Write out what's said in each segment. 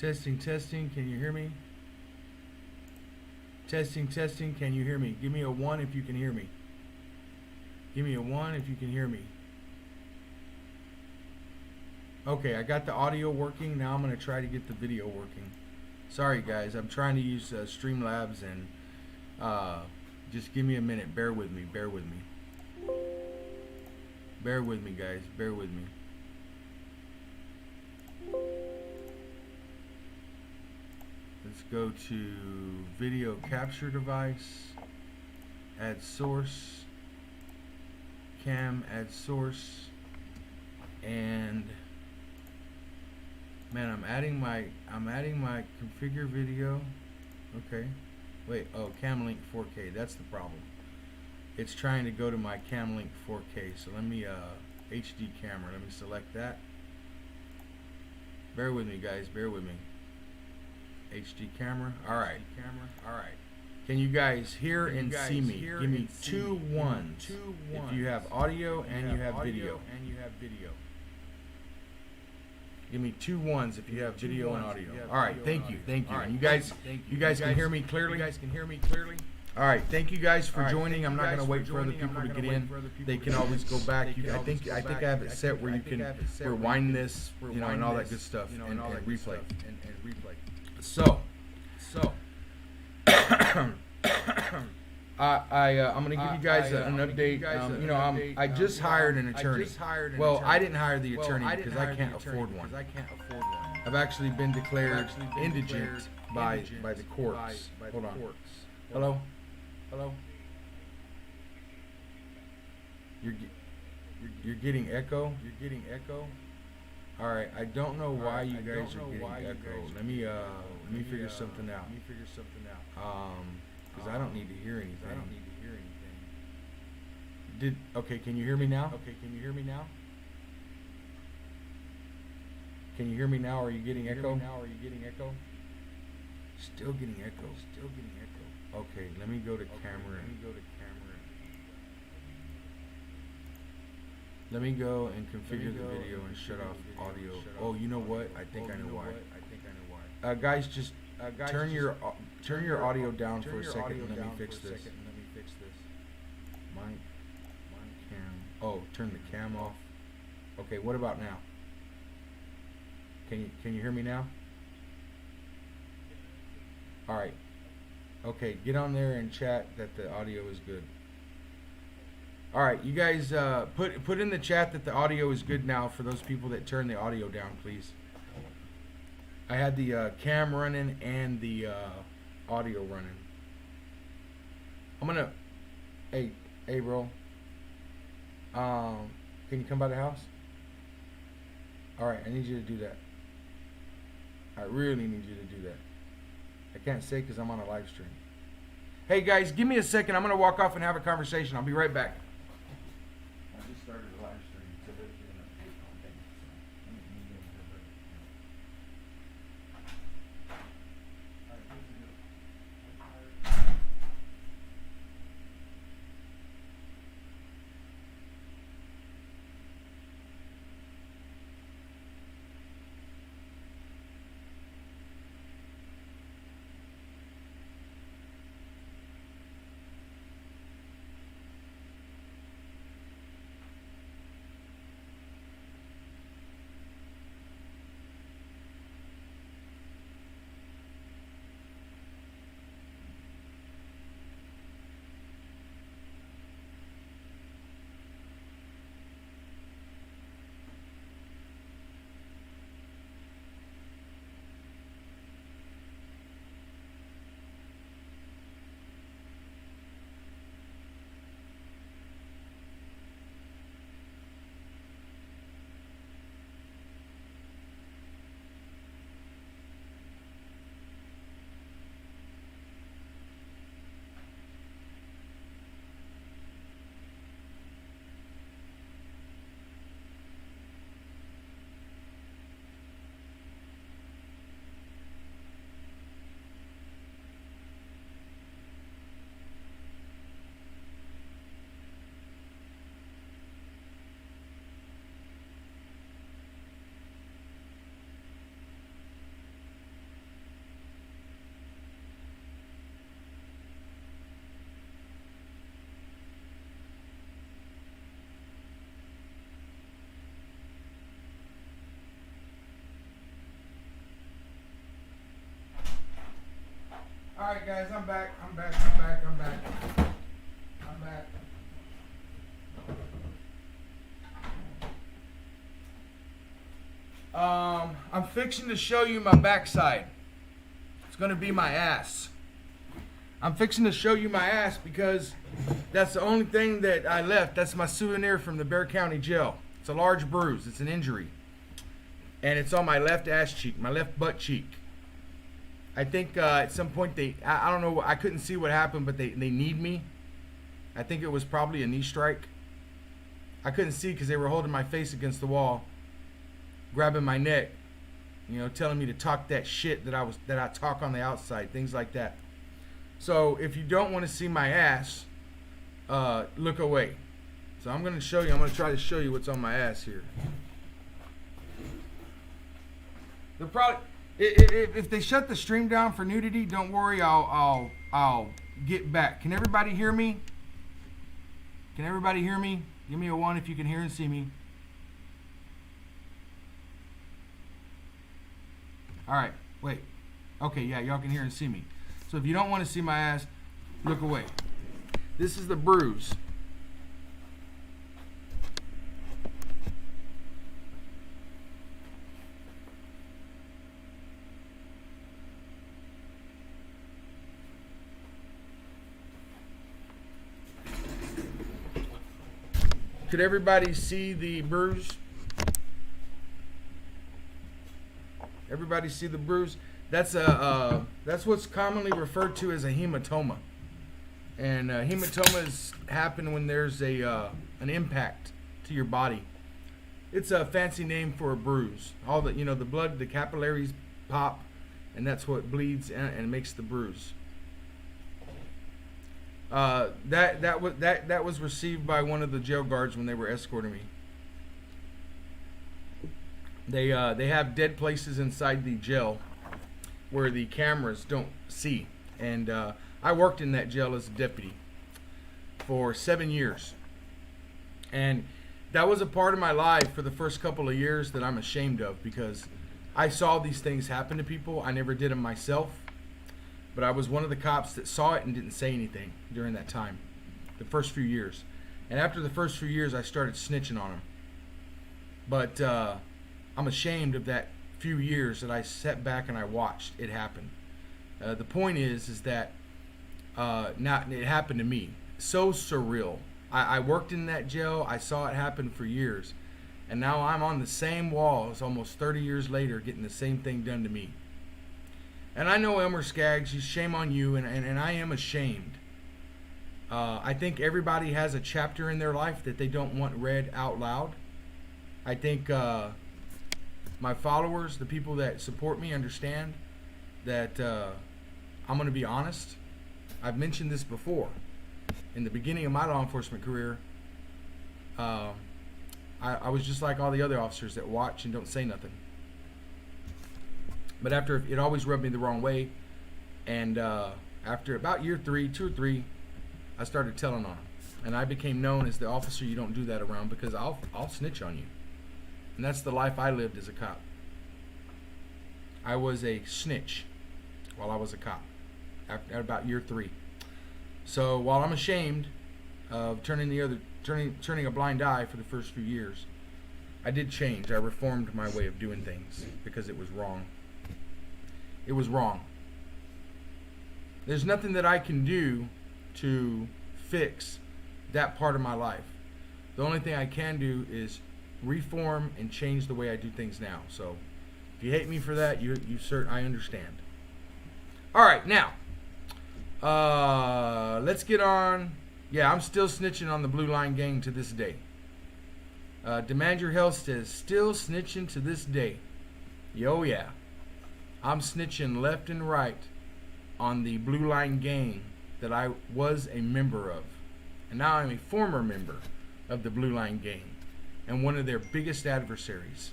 Testing, testing. Can you hear me? Testing, testing. Can you hear me? Give me a 1 if you can hear me. Give me a 1 if you can hear me. Okay, I got the audio working. Now I'm going to try to get the video working. Sorry, guys. I'm trying to use Streamlabs, and just give me a minute. Bear with me. Bear with me. Bear with me, guys. Bear with me. Let's go to video capture device, add source, cam, add source, and man, I'm adding my configure video. Okay, wait, oh, Camlink 4K, that's the problem. It's trying to go to my Camlink 4K, so let me HD camera, let me select that. Bear with me, guys, bear with me. HD camera. All right. Can you guys hear and see me? Give me 2 1s. If you have audio and you have video. Give me 2 1s if you have video and audio. All right. Thank you. And you guys can hear me clearly. All right. Thank you guys for joining. I'm not going to wait for other people to get in. They can always go back. I think I have it set where you can rewind this, you know, and all that good stuff, and replay. So, I'm gonna give you guys an update. You know, I just hired an attorney. Well, I didn't hire the attorney because I can't afford one. I've actually been declared indigent by the courts. Hold on. Hello. You're getting echo. All right, I don't know why you guys are getting echo. Let me figure something out. Because I don't need to hear anything. Okay, can you hear me now? Can you hear me now? Are you getting echo? Still getting echo. Okay, let me go to camera. Let me go and configure the video and shut off audio. Oh, you know what? I think I know why. Guys, just turn your audio down for a second and let me fix this. My cam. Oh, turn the cam off. Okay, what about now? Can you hear me now? All right. Okay, get on there and chat that the audio is good. All right, you guys put in the chat that the audio is good now for those people that turn the audio down, please. I had the cam running and the audio running. I'm gonna, hey bro, can you come by the house? All right, I need you to do that. I really need you to do that. I can't say because I'm on a live stream. Hey guys, give me a second. I'm gonna walk off and have a conversation. I'll be right back. I just started a live stream, so there's an update on things. Alright guys, I'm back. I'm back. I'm fixing to show you my backside. It's gonna be my ass. I'm fixing to show you my ass because that's the only thing that I left. That's my souvenir from the Bexar County Jail. It's a large bruise. It's an injury. And it's on my left ass cheek, my left butt cheek. I think at some point I don't know, I couldn't see what happened, but they kneed me. I think it was probably a knee strike. I couldn't see because they were holding my face against the wall, grabbing my neck, telling me to talk that shit that I talk on the outside, things like that. So if you don't want to see my ass, look away. So I'm going to try to show you what's on my ass here. If they shut the stream down for nudity, don't worry, I'll get back. Can everybody hear me? Can everybody hear me? Give me a 1 if you can hear and see me. Alright, wait. Okay, yeah, y'all can hear and see me. So if you don't want to see my ass, look away. This is the bruise. Could everybody see the bruise? Everybody see the bruise? That's what's commonly referred to as a hematoma. And hematomas happen when there's an impact to your body. It's a fancy name for a bruise. All the the blood, the capillaries pop, and that's what bleeds and makes the bruise. That was received by one of the jail guards when they were escorting me. They have dead places inside the jail where the cameras don't see, and I worked in that jail as a deputy for 7 years, and that was a part of my life for the first couple of years that I'm ashamed of, because I saw these things happen to people. I never did them myself, but I was one of the cops that saw it and didn't say anything during that time, the first few years. And after the first few years, I started snitching on them. But I'm ashamed of that few years that I sat back and I watched it happen. The point is that now it happened to me. So surreal. I worked in that jail. I saw it happen for years. And now I'm on the same walls almost 30 years later getting the same thing done to me. And I know Elmer Skaggs, shame on you, and I am ashamed. I think everybody has a chapter in their life that they don't want read out loud. I think my followers, the people that support me, understand that I'm going to be honest. I've mentioned this before. In the beginning of my law enforcement career, I was just like all the other officers that watch and don't say nothing. But after, it always rubbed me the wrong way, and after about year 3, 2 or 3, I started telling on them, and I became known as the officer you don't do that around, because I'll snitch on you. And that's the life I lived as a cop. I was a snitch while I was a cop at about year 3. So while I'm ashamed of turning a blind eye for the first few years, I did change. I reformed my way of doing things because it was wrong. It was wrong. There's nothing that I can do to fix that part of my life. The only thing I can do is reform and change the way I do things now. So if you hate me for that, I understand. All right, now let's get on. Yeah, I'm still snitching on the Blue Line Gang to this day. Demand Your Health says still snitching to this day. Yo, yeah. I'm snitching left and right on the Blue Line Gang that I was a member of. And now I'm a former member of the Blue Line Gang and one of their biggest adversaries.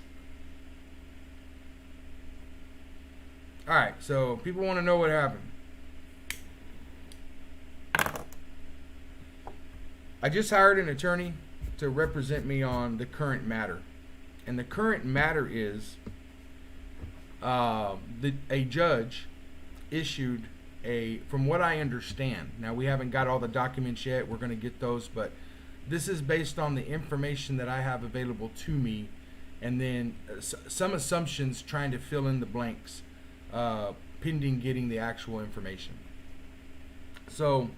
Alright, so people want to know what happened. I just hired an attorney to represent me on the current matter. And the current matter is a judge issued from what I understand, now we haven't got all the documents yet, we're going to get those, but this is based on the information that I have available to me, and then some assumptions trying to fill in the blanks, pending getting the actual information. So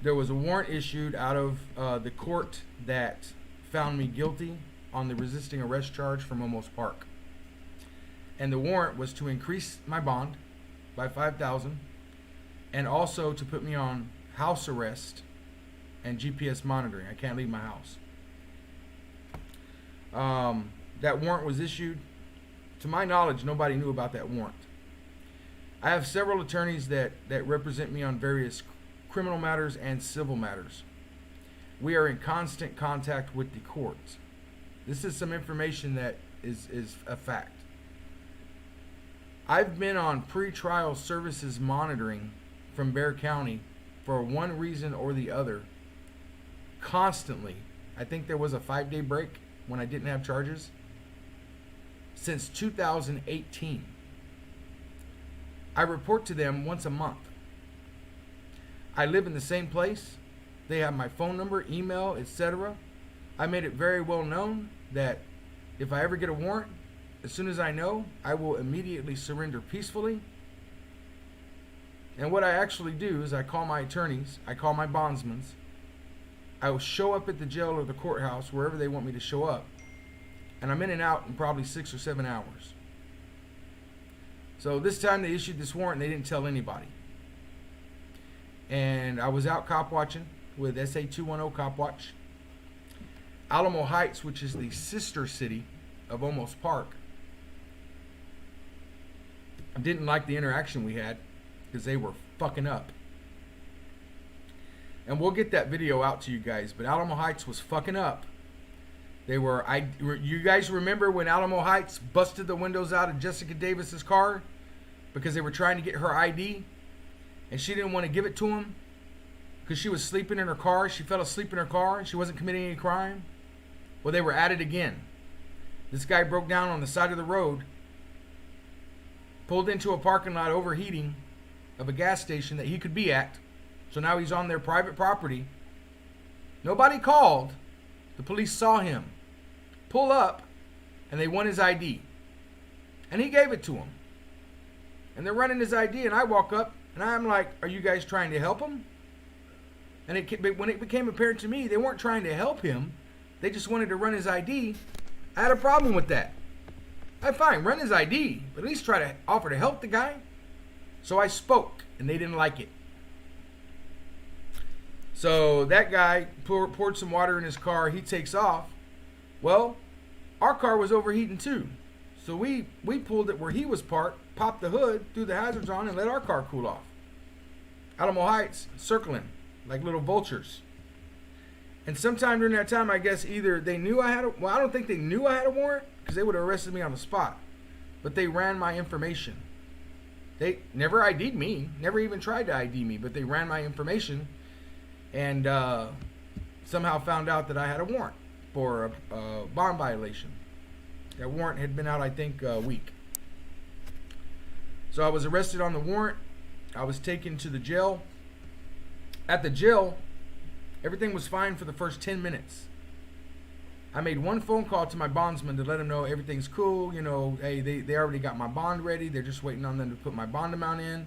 there was a warrant issued out of the court that found me guilty on the resisting arrest charge from Olmos Park. And the warrant was to increase my bond by $5,000 and also to put me on house arrest and GPS monitoring. I can't leave my house. That warrant was issued. To my knowledge, nobody knew about that warrant. I have several attorneys that represent me on various criminal matters and civil matters. We are in constant contact with the courts. This is some information that is a fact. I've been on pretrial services monitoring from Bexar County for one reason or the other constantly. I think there was a 5-day break when I didn't have charges since 2018. I report to them once a month. I live in the same place. They have my phone number, email, etc. I made it very well known that if I ever get a warrant, as soon as I know, I will immediately surrender peacefully. And what I actually do is I call my attorneys, I call my bondsmen, I will show up at the jail or the courthouse, wherever they want me to show up, and I'm in and out in probably 6 or 7 hours. So this time they issued this warrant and they didn't tell anybody. And I was out cop watching with SA 210 Cop Watch. Alamo Heights, which is the sister city of Olmos Park, didn't like the interaction we had because they were fucking up. And we'll get that video out to you guys, but Alamo Heights was fucking up. You guys remember when Alamo Heights busted the windows out of Jessica Davis's car because they were trying to get her ID and she didn't want to give it to them because she was sleeping in her car. She fell asleep in her car and she wasn't committing any crime. Well, they were at it again. This guy broke down on the side of the road, pulled into a parking lot overheating of a gas station that he could be at. So now he's on their private property. Nobody called. The police saw him pull up and they want his ID. And he gave it to him. And they're running his ID and I walk up and I'm like, are you guys trying to help him? And when it became apparent to me, they weren't trying to help him. They just wanted to run his ID. I had a problem with that. Fine, run his ID, but at least try to offer to help the guy. So I spoke, and they didn't like it. So that guy poured some water in his car. He takes off. Well, our car was overheating too. So we pulled it where he was parked, popped the hood, threw the hazards on, and let our car cool off. Alamo Heights, circling like little vultures. And sometime during that time, I guess either they knew I don't think they knew I had a warrant because they would have arrested me on the spot. But they ran my information. They never ID'd me, never even tried to ID me, but they ran my information and somehow found out that I had a warrant for a bond violation. That warrant had been out, I think, a week. So I was arrested on the warrant. I was taken to the jail. At the jail, everything was fine for the first 10 minutes. I made one phone call to my bondsman to let him know everything's cool. You know, hey, they already got my bond ready. They're just waiting on them to put my bond amount in.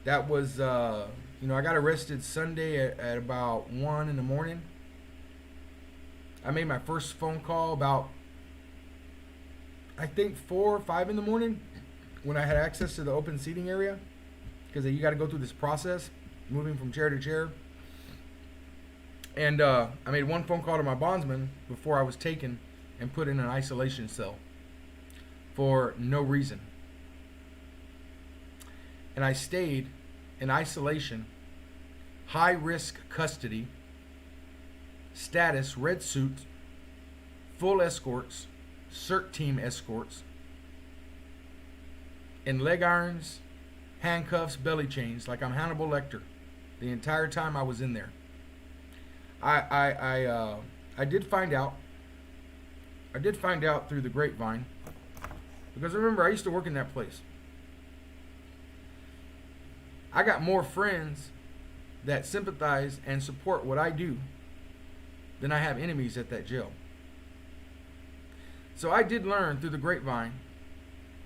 That was, I got arrested Sunday at about 1 in the morning. I made my first phone call about, I think, 4 or 5 in the morning when I had access to the open seating area. Because you got to go through this process, moving from chair to chair. And I made one phone call to my bondsman before I was taken and put in an isolation cell for no reason. And I stayed in isolation, high risk custody, status, red suit, full escorts, CERT team escorts, in leg irons, handcuffs, belly chains, like I'm Hannibal Lecter the entire time I was in there. I did find out through the grapevine, because remember I used to work in that place. I got more friends that sympathize and support what I do than I have enemies at that jail. So I did learn through the grapevine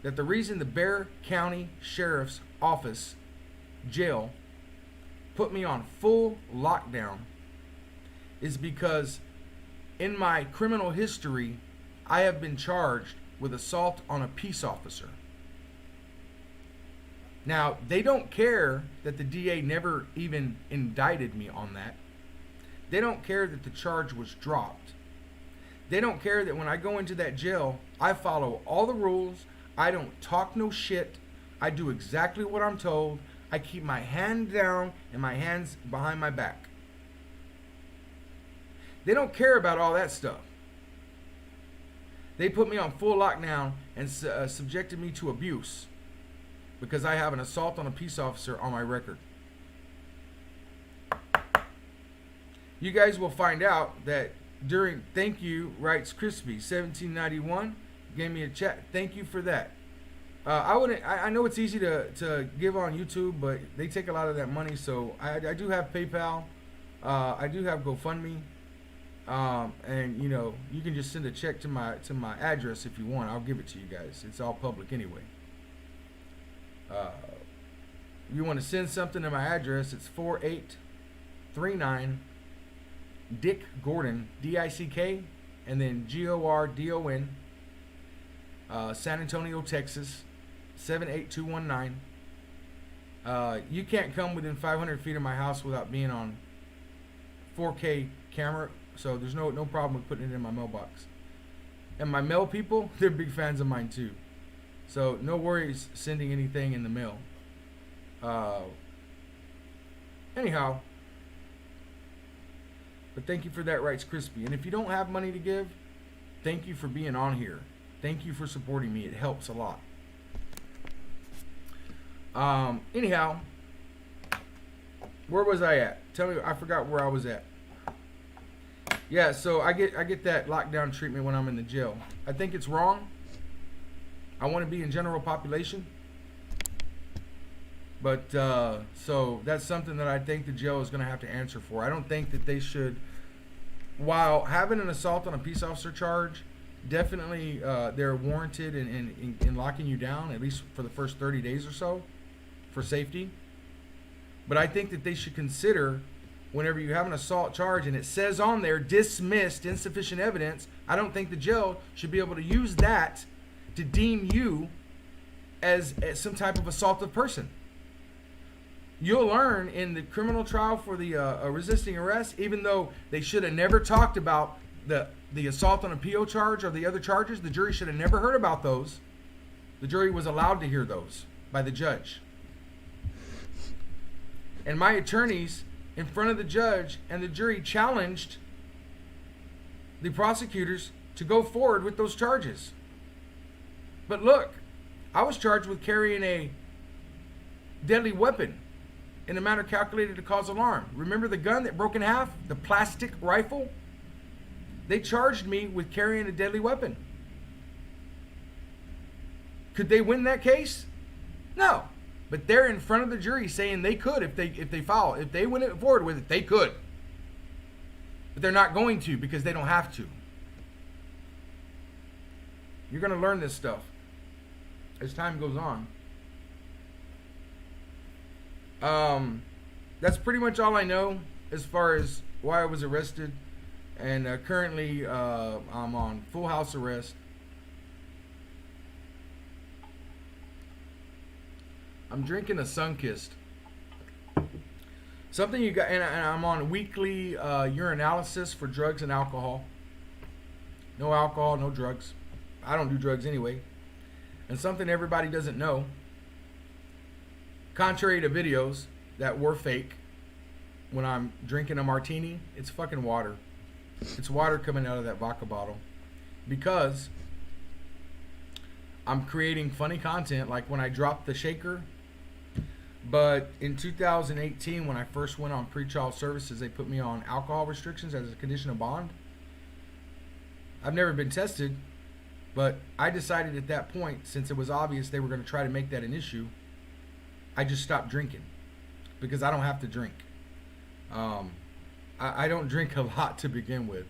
that the reason the Bexar County Sheriff's Office jail put me on full lockdown is because in my criminal history, I have been charged with assault on a peace officer. Now, they don't care that the DA never even indicted me on that. They don't care that the charge was dropped. They don't care that when I go into that jail, I follow all the rules. I don't talk no shit. I do exactly what I'm told. I keep my hand down and my hands behind my back. They don't care about all that stuff. They put me on full lockdown and subjected me to abuse because I have an assault on a peace officer on my record. You guys will find out that during, thank you, writes Crispy 1791, gave me a chat. Thank you for that. I know it's easy to give on YouTube, but they take a lot of that money. So I do have PayPal. I do have GoFundMe. And you know, you can just send a check to my address if you want. I'll give it to you guys. It's all public anyway. If you want to send something to my address, it's 4839 Dick Gordon, DICK, and then GORDON, San Antonio, Texas 78219. You can't come within 500 feet of my house without being on 4K camera. So there's no problem with putting it in my mailbox. And my mail people, they're big fans of mine too. So no worries sending anything in the mail. Anyhow, but thank you for that, writes Crispy. And if you don't have money to give, thank you for being on here. Thank you for supporting me. It helps a lot. Anyhow, where was I at? Tell me, I forgot where I was at. Yeah, so I get that lockdown treatment when I'm in the jail. I think it's wrong. I want to be in general population. But, so that's something that I think the jail is going to have to answer for. I don't think that they should, while having an assault on a peace officer charge, definitely they're warranted in locking you down, at least for the first 30 days or so, for safety. But I think that they should consider, whenever you have an assault charge and it says on there, dismissed, insufficient evidence, I don't think the jail should be able to use that to deem you as some type of assaultive person. You'll learn in the criminal trial for the resisting arrest, even though they should have never talked about the assault on a PO charge or the other charges, the jury should have never heard about those. The jury was allowed to hear those by the judge. And my attorneys in front of the judge and the jury challenged the prosecutors to go forward with those charges. But look, I was charged with carrying a deadly weapon in a manner calculated to cause alarm. Remember the gun that broke in half? The plastic rifle? They charged me with carrying a deadly weapon. Could they win that case? No. But they're in front of the jury saying they could if they went forward with it, they could. But they're not going to because they don't have to. You're going to learn this stuff as time goes on. That's pretty much all I know as far as why I was arrested. And currently I'm on full house arrest. I'm drinking a Sunkist. Something you got, and I'm on weekly urinalysis for drugs and alcohol. No alcohol, no drugs. I don't do drugs anyway. And something everybody doesn't know, contrary to videos that were fake, when I'm drinking a martini, it's fucking water. It's water coming out of that vodka bottle. Because I'm creating funny content, like when I dropped the shaker. But in 2018, when I first went on pretrial services, they put me on alcohol restrictions as a condition of bond. I've never been tested, but I decided at that point, since it was obvious they were going to try to make that an issue, I just stopped drinking. because I don't have to drink. I don't drink a lot to begin with.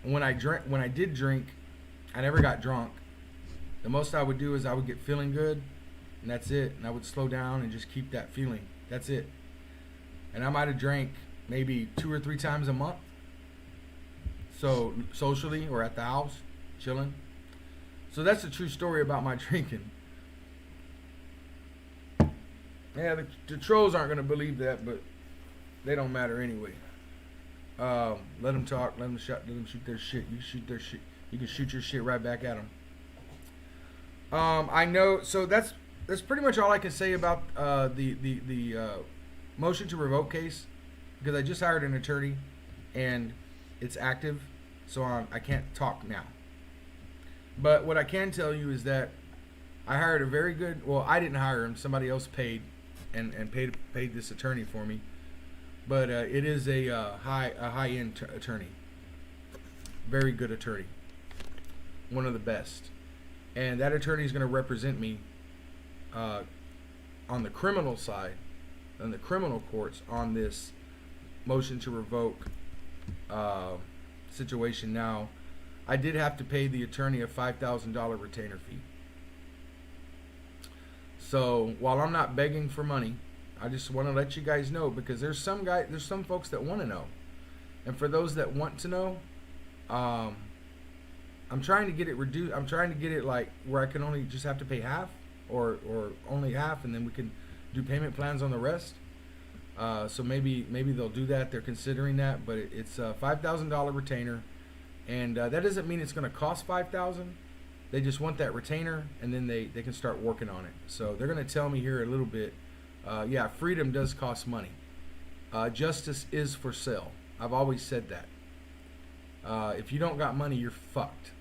When I did drink, I never got drunk. The most I would do is I would get feeling good, and that's it. And I would slow down and just keep that feeling. That's it. And I might have drank maybe 2 or 3 times a month. So socially or at the house, chilling. So that's the true story about my drinking. Yeah, the trolls aren't going to believe that, but they don't matter anyway. Let them talk. Let them shoot their shit. You shoot their shit. You can shoot your shit right back at them. I know. So that's pretty much all I can say about the motion to revoke case, because I just hired an attorney and it's active, so I can't talk now. But what I can tell you is that I hired a very good. Well, I didn't hire him. Somebody else paid and paid this attorney for me. But it is a high-end attorney. Very good attorney. One of the best. And that attorney is going to represent me on the criminal side, in the criminal courts, on this motion to revoke situation. Now, I did have to pay the attorney a $5,000 retainer fee. So while I'm not begging for money, I just want to let you guys know, because there's some folks that want to know, and for those that want to know, I'm trying to get it reduced. I'm trying to get it like where I can only just have to pay half, or only half, and then we can do payment plans on the rest. So maybe they'll do that. They're considering that, but it's a $5,000 retainer, and that doesn't mean it's going to cost $5,000. They just want that retainer, and then they can start working on it. So they're going to tell me here a little bit. Yeah, freedom does cost money. Justice is for sale. I've always said that. If you don't got money, you're fucked.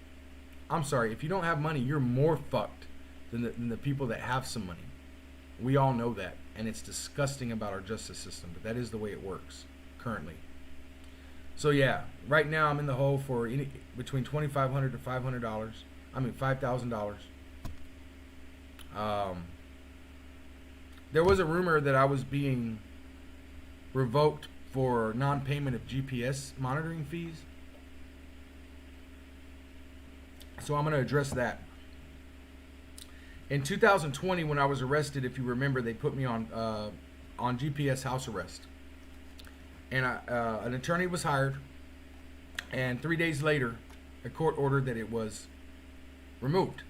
I'm sorry. If you don't have money, you're more fucked than the people that have some money. We all know that, and it's disgusting about our justice system, but that is the way it works currently. So yeah, right now I'm in the hole for between $2,500 to $500. I mean $5,000. There was a rumor that I was being revoked for non-payment of GPS monitoring fees. So I'm going to address that. In 2020, when I was arrested, if you remember, they put me on GPS house arrest. And an attorney was hired, and 3 days later, a court ordered that it was removed.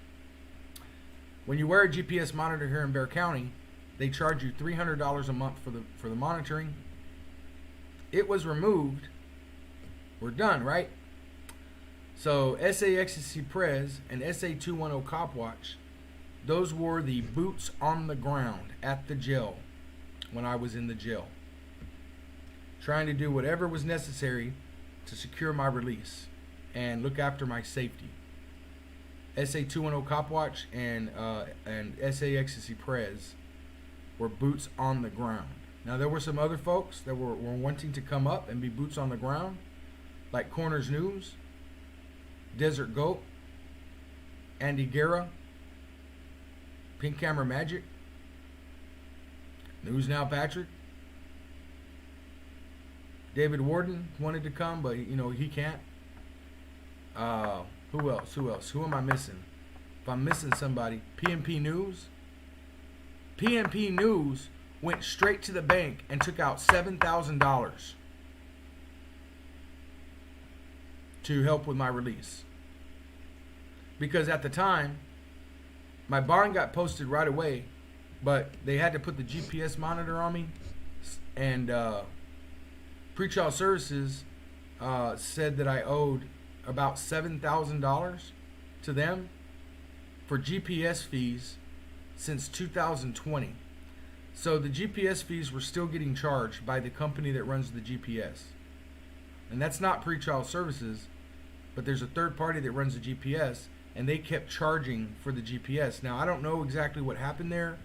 When you wear a GPS monitor here in Bexar County, they charge you $300 a month for the monitoring. It was removed. We're done, right? So SA Prez and SA 210 Cop Watch, those were the boots on the ground at the jail when I was in the jail, trying to do whatever was necessary to secure my release and look after my safety. SA 210 Cop Watch and SA Prez were boots on the ground. Now there were some other folks that were wanting to come up and be boots on the ground, like Corners News, Desert Goat, Andy Guerra, Pink Camera Magic, News Now Patrick, David Warden wanted to come, but he can't. Who else? Who am I missing? If I'm missing somebody, PNP News. PNP News went straight to the bank and took out $7,000 to help with my release. Because at the time, my bond got posted right away, but they had to put the GPS monitor on me, and Pretrial Services said that I owed about $7,000 to them for GPS fees since 2020. So the GPS fees were still getting charged by the company that runs the GPS. And that's not Pretrial Services, but there's a third party that runs the GPS, and they kept charging for the GPS. Now, I don't know exactly what happened there,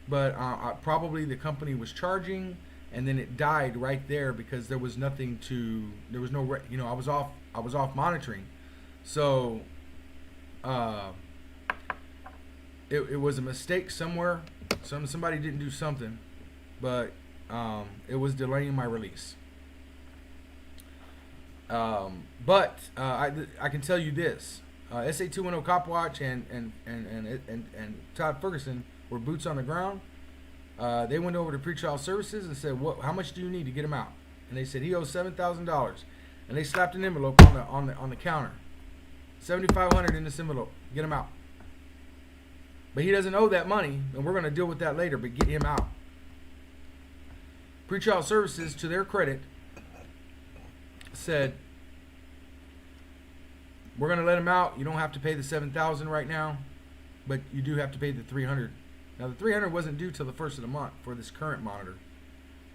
but probably the company was charging, and then it died right there because there was nothing to, there was no, I was off monitoring. So it was a mistake somewhere. Somebody didn't do something, but it was delaying my release. But I can tell you this: SA 210 Cop Watch and Todd Ferguson were boots on the ground. They went over to pretrial services and said, "What? How much do you need to get him out?" And they said he owes $7,000, and they slapped an envelope on the counter, $7,500 in this envelope. Get him out. But he doesn't owe that money, and we're going to deal with that later. But get him out. Pretrial services, to their credit, said, "We're going to let him out. You don't have to pay the $7,000 right now, but you do have to pay the $300." Now the $300 wasn't due till the first of the month for this current monitor,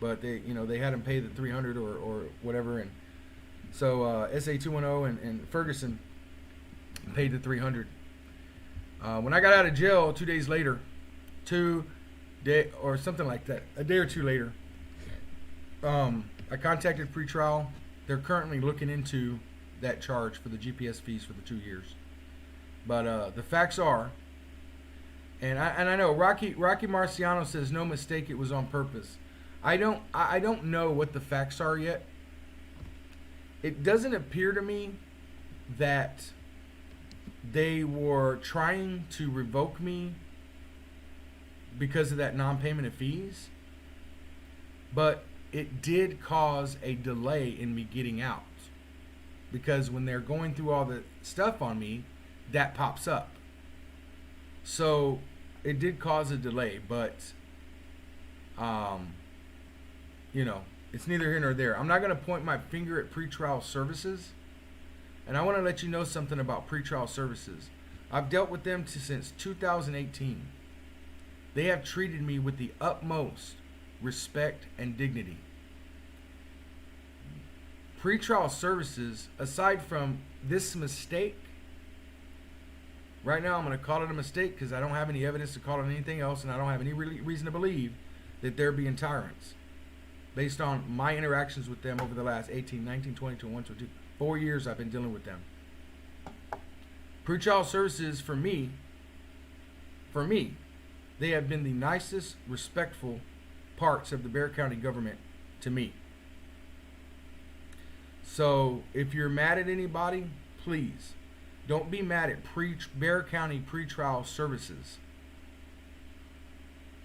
but they had him pay the $300 or whatever, and so SA 210 and Ferguson paid the $300. When I got out of jail 2 days later, or something like that, a day or two later, I contacted pretrial. They're currently looking into that charge for the GPS fees for the 2 years. But the facts are, and I know Rocky Marciano says no mistake, it was on purpose. I don't know what the facts are yet. It doesn't appear to me that they were trying to revoke me because of that non-payment of fees, but it did cause a delay in me getting out, because when they're going through all the stuff on me, that pops up. So it did cause a delay, but it's neither here nor there. I'm not going to point my finger at pretrial services, and I want to let you know something about pretrial services. I've dealt with them since 2018. They have treated me with the utmost respect and dignity. Pretrial services, aside from this mistake, right now I'm going to call it a mistake because I don't have any evidence to call it anything else, and I don't have any reason to believe that they're being tyrants based on my interactions with them over the last 18, 19, 20, 21, 22, 4 years I've been dealing with them. Pretrial services, for me, they have been the nicest, respectful parts of the Bexar County government to me. So if you're mad at anybody, please don't be mad at Bexar County pretrial services.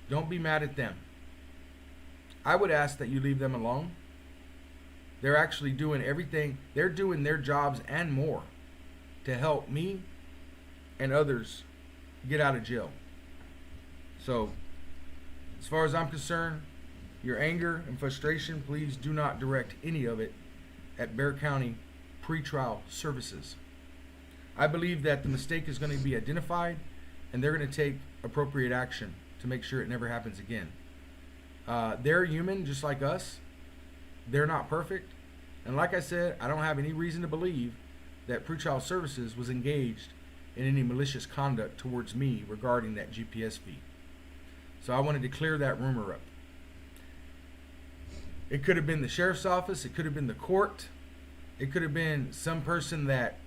Don't be mad at them. I would ask that you leave them alone. They're actually doing everything. They're doing their jobs and more to help me and others get out of jail. So, as far as I'm concerned, your anger and frustration, please do not direct any of it at Bexar County pretrial services. I believe that the mistake is going to be identified, and they're going to take appropriate action to make sure it never happens again. They're human just like us. They're not perfect. And like I said, I don't have any reason to believe that pretrial services was engaged in any malicious conduct towards me regarding that GPS fee. So I wanted to clear that rumor up. It could have been the sheriff's office. It could have been the court. It could have been some person that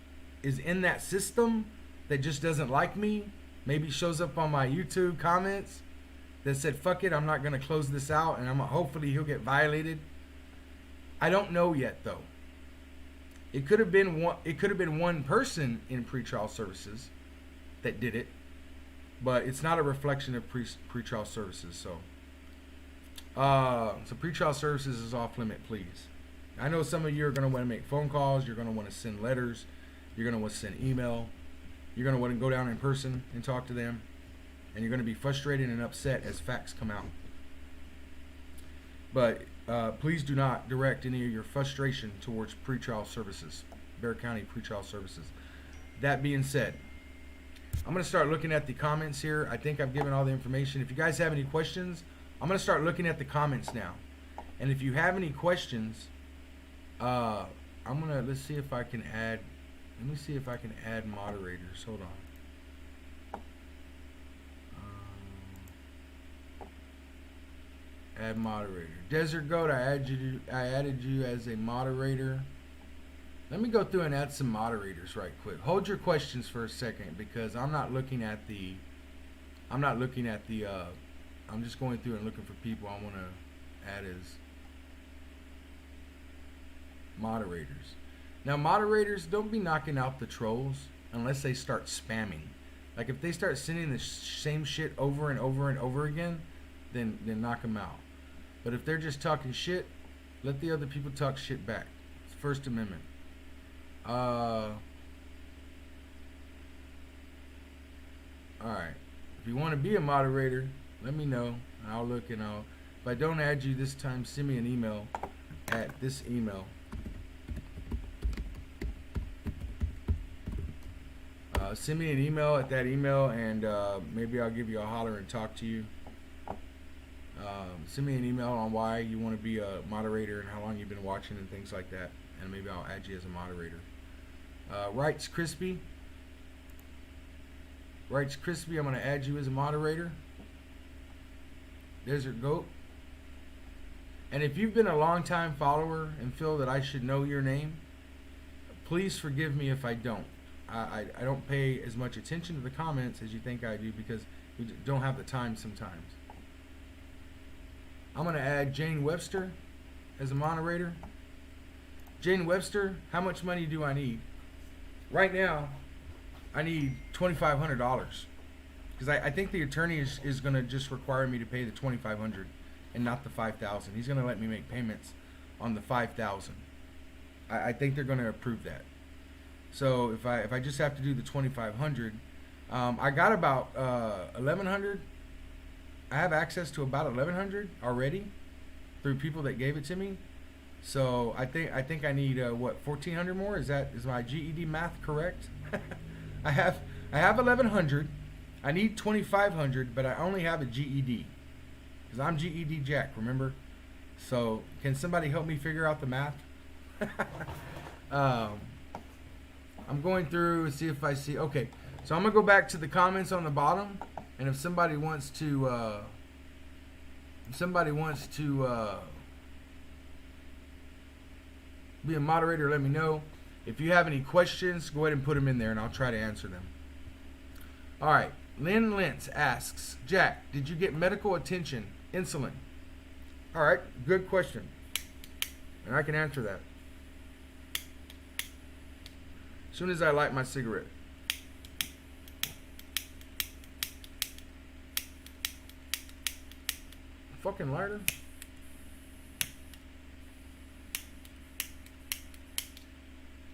is in that system that just doesn't like me. Maybe shows up on my YouTube comments that said, "Fuck it, I'm not going to close this out," and hopefully he'll get violated. I don't know yet, though. It could have been one person in pretrial services that did it, but it's not a reflection of pretrial services. So pretrial services is off limit, please. I know some of you are going to want to make phone calls. You're going to want to send letters. You're going to want to send email. You're going to want to go down in person and talk to them. And you're going to be frustrated and upset as facts come out. But please do not direct any of your frustration towards pretrial services, Bexar County pretrial services. That being said, I'm going to start looking at the comments here. I think I've given all the information. If you guys have any questions, I'm going to start looking at the comments now. And if you have any questions, let's see if I can add, let me see if I can add moderators. Hold on. Add moderator. Desert Goat, I added you as a moderator. Let me go through and add some moderators right quick. Hold your questions for a second, because I'm looking at the I'm just going through and looking for people I want to Add as moderators. Now, moderators, don't be knocking out the trolls unless they start spamming. Like if they start sending the same shit over and over and over again, then knock them out. But if they're just talking shit, let the other people talk shit back. It's First Amendment. Alright. If you want to be a moderator, let me know. I'll look and I'll... If I don't add you this time, send me an email at this email. Send me an email at that email, and maybe I'll give you a holler and talk to you. Send me an email on why you want to be a moderator and how long you've been watching and things like that, and maybe I'll add you as a moderator. Writes Crispy. Writes Crispy, I'm going to add you as a moderator. Desert Goat. And if you've been a long-time follower and feel that I should know your name, please forgive me if I don't. I don't pay as much attention to the comments as you think I do because we don't have the time sometimes. I'm going to add Jane Webster as a moderator. Jane Webster, how much money do I need? Right now, I need $2,500 because I think the attorney is going to just require me to pay the $2,500 and not the $5,000. He's going to let me make payments on the $5,000. I think they're going to approve that. So if I just have to do the $2,500, I got about $1,100. I have access to about $1,100 already through people that gave it to me. So I think I need what, $1,400 more? Is my GED math correct? I have $1,100. I need $2,500, but I only have a GED because I'm GED Jack. Remember? So can somebody help me figure out the math? I'm going through and see if I see. Okay, so I'm gonna go back to the comments on the bottom, and if somebody wants to, be a moderator, let me know. If you have any questions, go ahead and put them in there, and I'll try to answer them. All right, Lynn Lentz asks, Jack, did you get medical attention, insulin? All right, good question, and I can answer that as soon as I light my cigarette. Fucking lighter.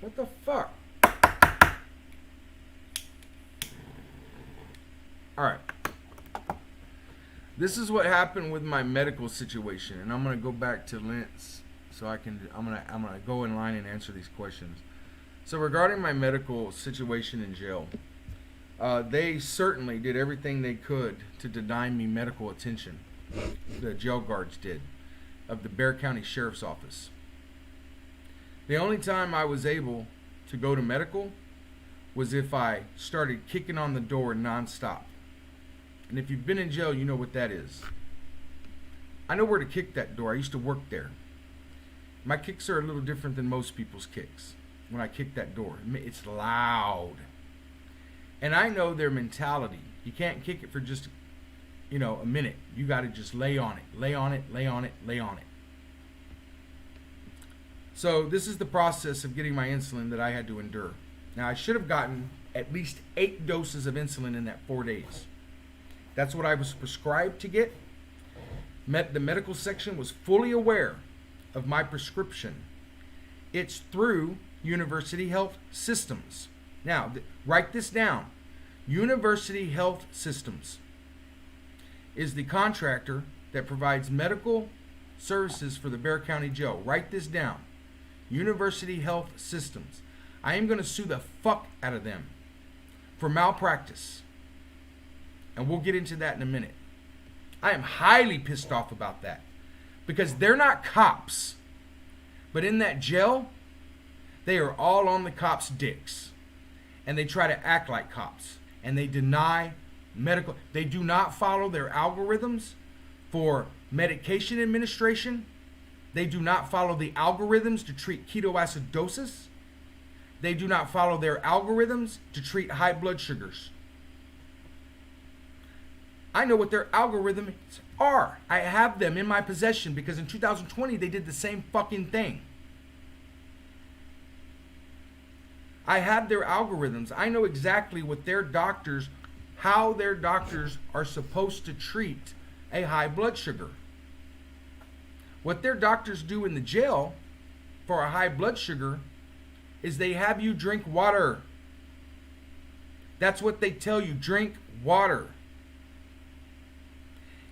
What the fuck? Alright. This is what happened with my medical situation, and I'm gonna go back to Lentz so I'm gonna go in line and answer these questions. So regarding my medical situation in jail, they certainly did everything they could to deny me medical attention. The jail guards did, of the Bexar County Sheriff's Office. The only time I was able to go to medical was if I started kicking on the door nonstop. And if you've been in jail, you know what that is. I know where to kick that door. I used to work there. My kicks are a little different than most people's kicks. When I kick that door, it's loud. And I know their mentality. You can't kick it for just, a minute. You got to just lay on it, lay on it, lay on it, lay on it. So this is the process of getting my insulin that I had to endure. Now, I should have gotten at least 8 doses of insulin in that 4 days. That's what I was prescribed to get. The medical section was fully aware of my prescription. It's through University Health Systems. Now, write this down. University Health Systems is the contractor that provides medical services for the Bexar County Jail. Write this down. University Health Systems. I am going to sue the fuck out of them for malpractice. And we'll get into that in a minute. I am highly pissed off about that because they're not cops. But in that jail, they are all on the cops' dicks. And they try to act like cops. And they deny medical. They do not follow their algorithms for medication administration. They do not follow the algorithms to treat ketoacidosis. They do not follow their algorithms to treat high blood sugars. I know what their algorithm is. are. I have them in my possession because in 2020 they did the same fucking thing. I have their algorithms. I know exactly what their doctors, how their doctors are supposed to treat a high blood sugar. What their doctors do in the jail for a high blood sugar is they have you drink water. That's what they tell you, drink water.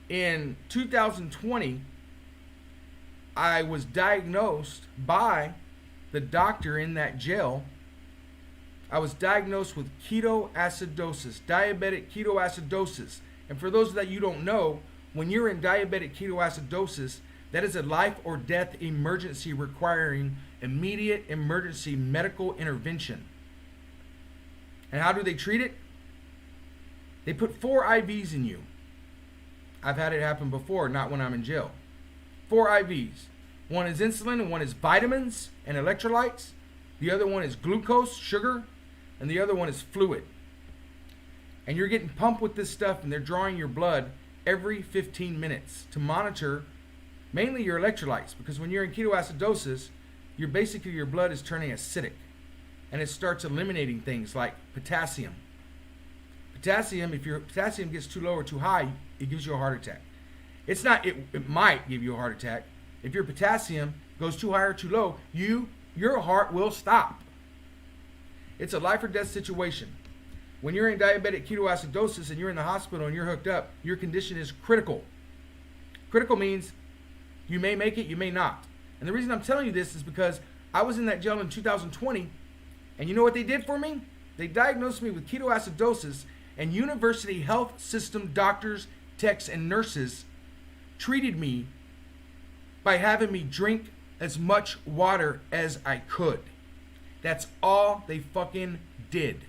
In 2020, I was diagnosed by the doctor in that jail. I was diagnosed with ketoacidosis, diabetic ketoacidosis. And for those that you don't know, when you're in diabetic ketoacidosis, that is a life or death emergency requiring immediate emergency medical intervention. And how do they treat it? They put 4 IVs in you. I've had it happen before, not when I'm in jail. 4 IVs. One is insulin and one is vitamins and electrolytes. The other one is glucose, sugar, and the other one is fluid. And you're getting pumped with this stuff and they're drawing your blood every 15 minutes to monitor mainly your electrolytes, because when you're in ketoacidosis, your blood is turning acidic and it starts eliminating things like potassium. Potassium, if your potassium gets too low or too high, it gives you a heart attack. It might give you a heart attack. If your potassium goes too high or too low, your heart will stop. It's a life or death situation. When you're in diabetic ketoacidosis and you're in the hospital and you're hooked up, your condition is critical. Critical means you may make it, you may not. And the reason I'm telling you this is because I was in that jail in 2020, and you know what they did for me? They diagnosed me with ketoacidosis, and university health system doctors, techs, and nurses treated me by having me drink as much water as I could. That's all they fucking did.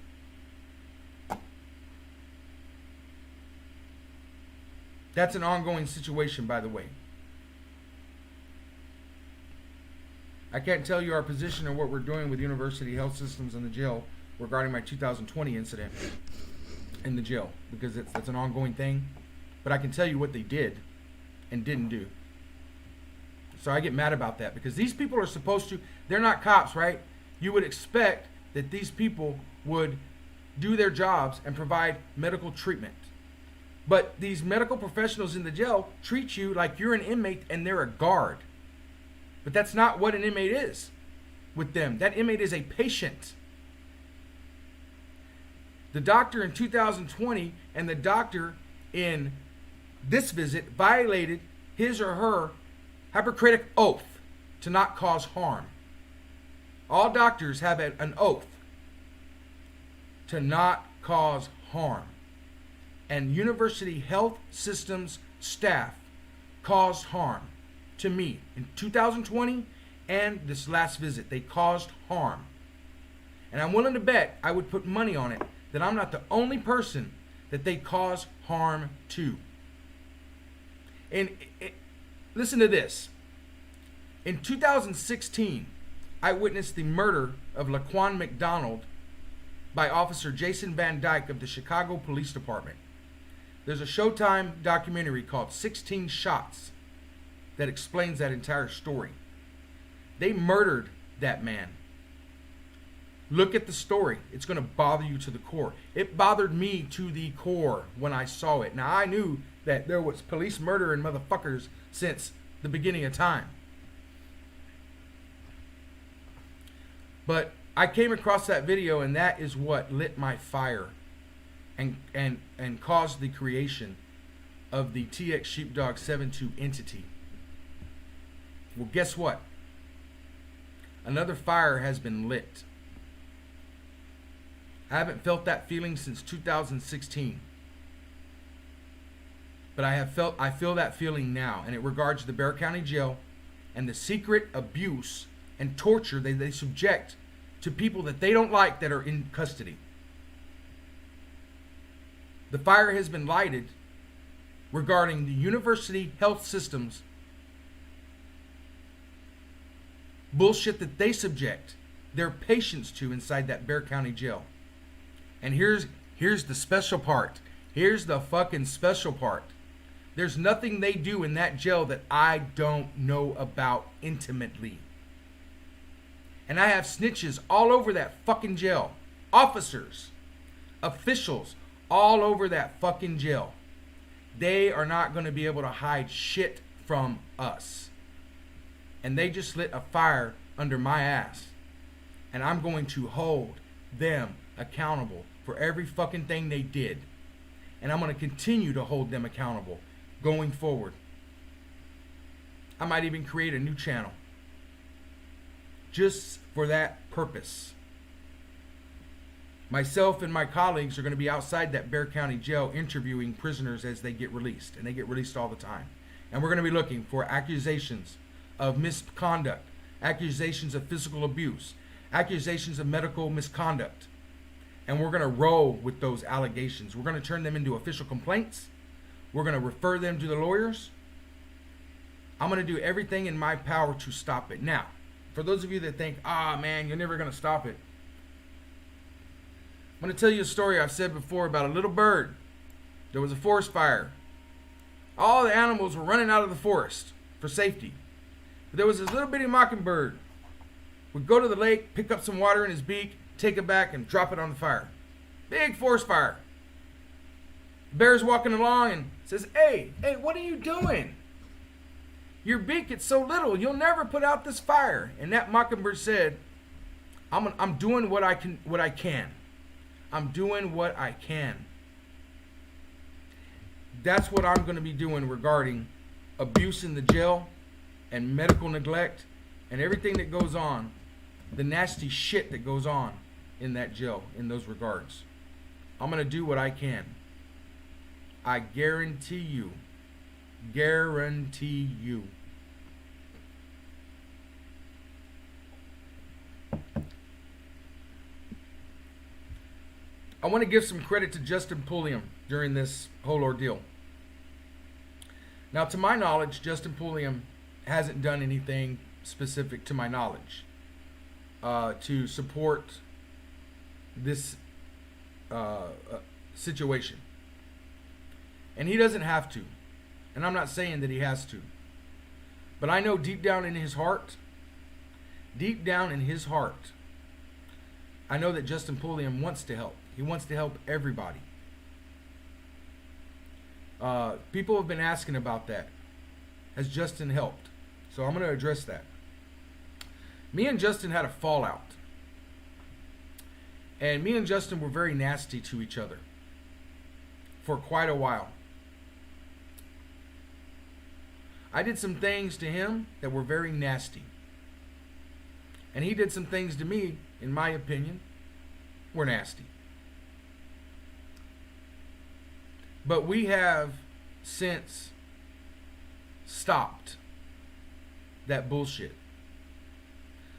That's an ongoing situation, by the way. I can't tell you our position or what we're doing with university health systems in the jail regarding my 2020 incident in the jail, because that's an ongoing thing. But I can tell you what they did and didn't do. So I get mad about that, because these people are supposed to, they're not cops, right? You would expect that these people would do their jobs and provide medical treatment. But these medical professionals in the jail treat you like you're an inmate and they're a guard. But that's not what an inmate is with them. That inmate is a patient. The doctor in 2020 and the doctor in this visit violated his or her Hippocratic oath to not cause harm. All doctors have an oath to not cause harm. And university health systems staff caused harm to me in 2020 and this last visit. They caused harm. And I'm willing to bet, I would put money on it, that I'm not the only person that they cause harm to. And listen to this. In 2016, I witnessed the murder of Laquan McDonald by Officer Jason Van Dyke of the Chicago Police Department. There's a Showtime documentary called 16 Shots that explains that entire story. They murdered that man. Look at the story. It's going to bother you to the core. It bothered me to the core when I saw it. Now, I knew that there was police murdering motherfuckers since the beginning of time. But I came across that video, and that is what lit my fire and caused the creation of the TX Sheepdog 7-2 entity. Well, guess what? Another fire has been lit. I haven't felt that feeling since 2016. But I feel that feeling now, and it regards the Bexar County Jail and the secret abuse and torture they subject to people that they don't like that are in custody. The fire has been lighted regarding the university health systems bullshit that they subject their patients to inside that Bexar County Jail. And here's the special part. Here's the fucking special part. There's nothing they do in that jail that I don't know about intimately. And I have snitches all over that fucking jail. Officers, officials, all over that fucking jail. They are not going to be able to hide shit from us. And they just lit a fire under my ass. And I'm going to hold them accountable for every fucking thing they did. And I'm going to continue to hold them accountable going forward. I might even create a new channel just for that purpose. Myself and my colleagues are going to be outside that Bexar County jail interviewing prisoners as they get released. And they get released all the time. And we're going to be looking for accusations of misconduct, accusations of physical abuse, accusations of medical misconduct. And we're going to roll with those allegations. We're going to turn them into official complaints. We're going to refer them to the lawyers. I'm going to do everything in my power to stop it. Now, for those of you that think, man, you're never going to stop it. I'm going to tell you a story I've said before about a little bird. There was a forest fire. All the animals were running out of the forest for safety. But there was this little bitty mockingbird. Would go to the lake, pick up some water in his beak, take it back, and drop it on the fire. Big forest fire. The bear's walking along and says, hey, what are you doing? Your beak, it's so little, you'll never put out this fire. And that mockingbird said, I'm doing what I can. I'm doing what I can. That's what I'm going to be doing regarding abuse in the jail and medical neglect and everything that goes on, the nasty shit that goes on in that jail in those regards. I'm going to do what I can. I guarantee you. Guarantee you. I want to give some credit to Justin Pulliam during this whole ordeal. Now, to my knowledge, Justin Pulliam hasn't done anything specific to my knowledge to support this situation. And he doesn't have to. And I'm not saying that he has to. But I know deep down in his heart, I know that Justin Pulliam wants to help. He wants to help everybody. People have been asking about that. Has Justin helped? So I'm going to address that. Me and Justin had a fallout. And me and Justin were very nasty to each other for quite a while. I did some things to him that were very nasty. And he did some things to me, in my opinion, were nasty. But we have since stopped that bullshit.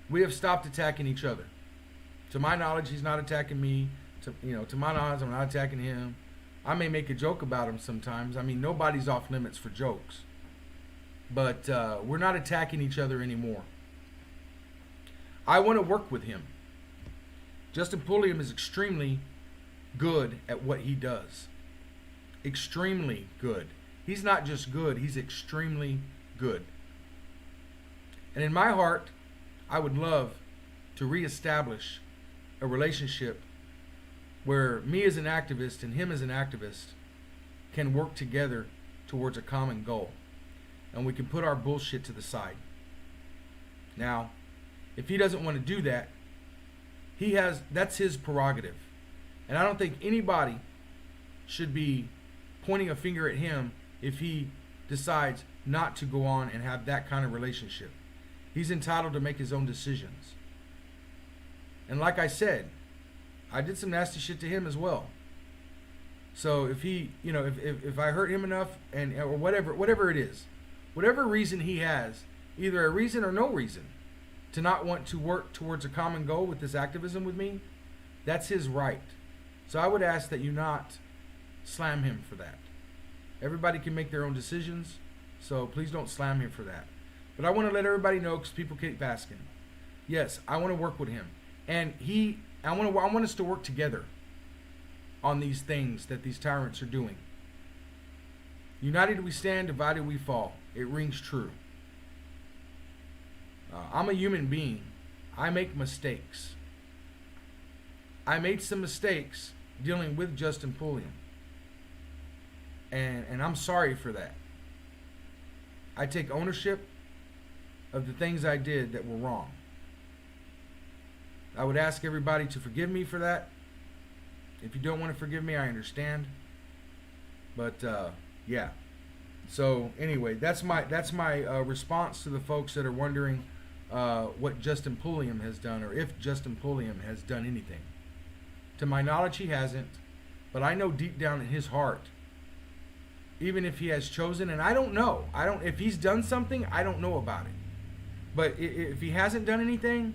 We have stopped attacking each other. To my knowledge, he's not attacking me. To my knowledge, I'm not attacking him. I may make a joke about him sometimes. I mean, nobody's off limits for jokes. But we're not attacking each other anymore. I want to work with him. Justin Pulliam is extremely good at what he does. Extremely good. He's not just good, he's extremely good. And in my heart, I would love to reestablish a relationship where me as an activist and him as an activist can work together towards a common goal. And we can put our bullshit to the side. Now, if he doesn't want to do that, that's his prerogative. And I don't think anybody should be pointing a finger at him if he decides not to go on and have that kind of relationship. He's entitled to make his own decisions. And like I said, I did some nasty shit to him as well. So if he, if I hurt him enough or whatever it is, whatever reason he has, either a reason or no reason, to not want to work towards a common goal with this activism with me, that's his right. So I would ask that you not slam him for that. Everybody can make their own decisions, so please don't slam him for that. But I want to let everybody know, because people keep asking. Yes, I want to work with him. And I want us to work together on these things that these tyrants are doing. United we stand, divided we fall. It rings true. I'm a human being. I make mistakes. I made some mistakes dealing with Justin Pulliam. And I'm sorry for that. I take ownership of the things I did that were wrong. I would ask everybody to forgive me for that. If you don't want to forgive me, I understand. But yeah. So anyway, that's my response to the folks that are wondering what Justin Pulliam has done, or if Justin Pulliam has done anything. To my knowledge, he hasn't. But I know deep down in his heart, even if he has chosen, and I don't know. If he's done something, I don't know about it. But if he hasn't done anything,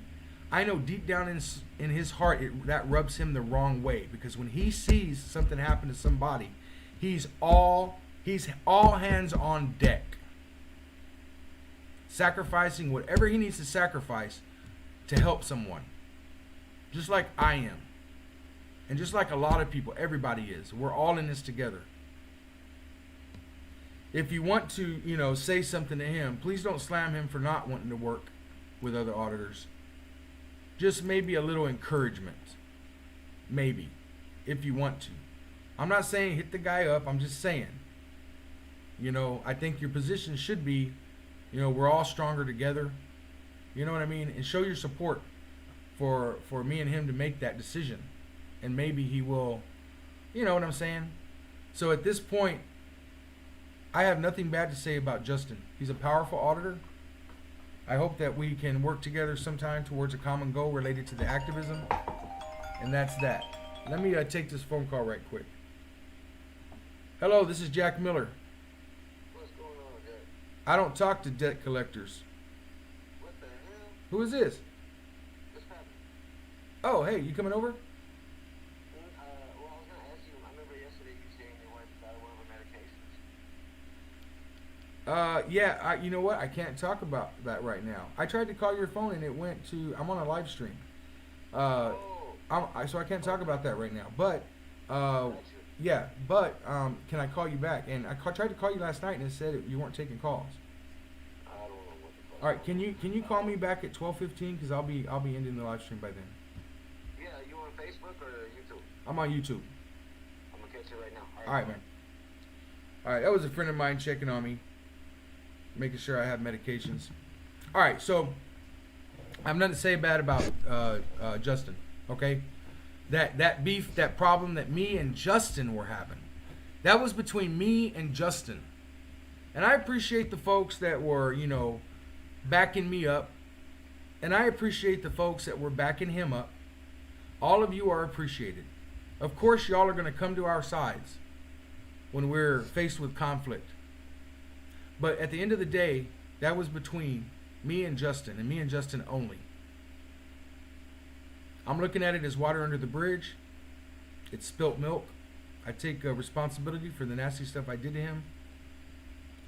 I know deep down in his heart that rubs him the wrong way, because when he sees something happen to somebody, he's all hands on deck, sacrificing whatever he needs to sacrifice to help someone, just like I am, and just like a lot of people. Everybody is. We're all in this together. If you want to, say something to him, please don't slam him for not wanting to work with other auditors. Just maybe a little encouragement. Maybe. If you want to. I'm not saying hit the guy up. I'm just saying. I think your position should be, we're all stronger together. You know what I mean? And show your support for me and him to make that decision. And maybe he will, you know what I'm saying? So at this point, I have nothing bad to say about Justin. He's a powerful auditor. I hope that we can work together sometime towards a common goal related to the activism. And that's that. Let me take this phone call right quick. Hello, this is Jack Miller. What's going on, Jack? I don't talk to debt collectors. What the hell? Who is this? What's happening? Oh, hey, you coming over? Well, I was going to ask you, I remember yesterday you saying you wanted to start one of her medications. Yeah, you know what? I can't talk about that right now. I tried to call your phone and it went to, I'm on a live stream. So I can't talk about that right now. But, yeah, but can I call you back? And I tried to call you last night and it said you weren't taking calls. I don't know what to call. All right, can you call me back at 12:15, because I'll be ending the live stream by then. Yeah, you on Facebook or YouTube? I'm on YouTube. I'm going to catch you right now. All right, man. All right, that was a friend of mine checking on me, making sure I have medications. All right, so I have nothing to say bad about Justin, okay? That beef, that problem that me and Justin were having, that was between me and Justin. And I appreciate the folks that were, backing me up. And I appreciate the folks that were backing him up. All of you are appreciated. Of course, y'all are going to come to our sides when we're faced with conflict. But at the end of the day, that was between me and Justin only. I'm looking at it as water under the bridge. It's spilt milk. I take responsibility for the nasty stuff I did to him.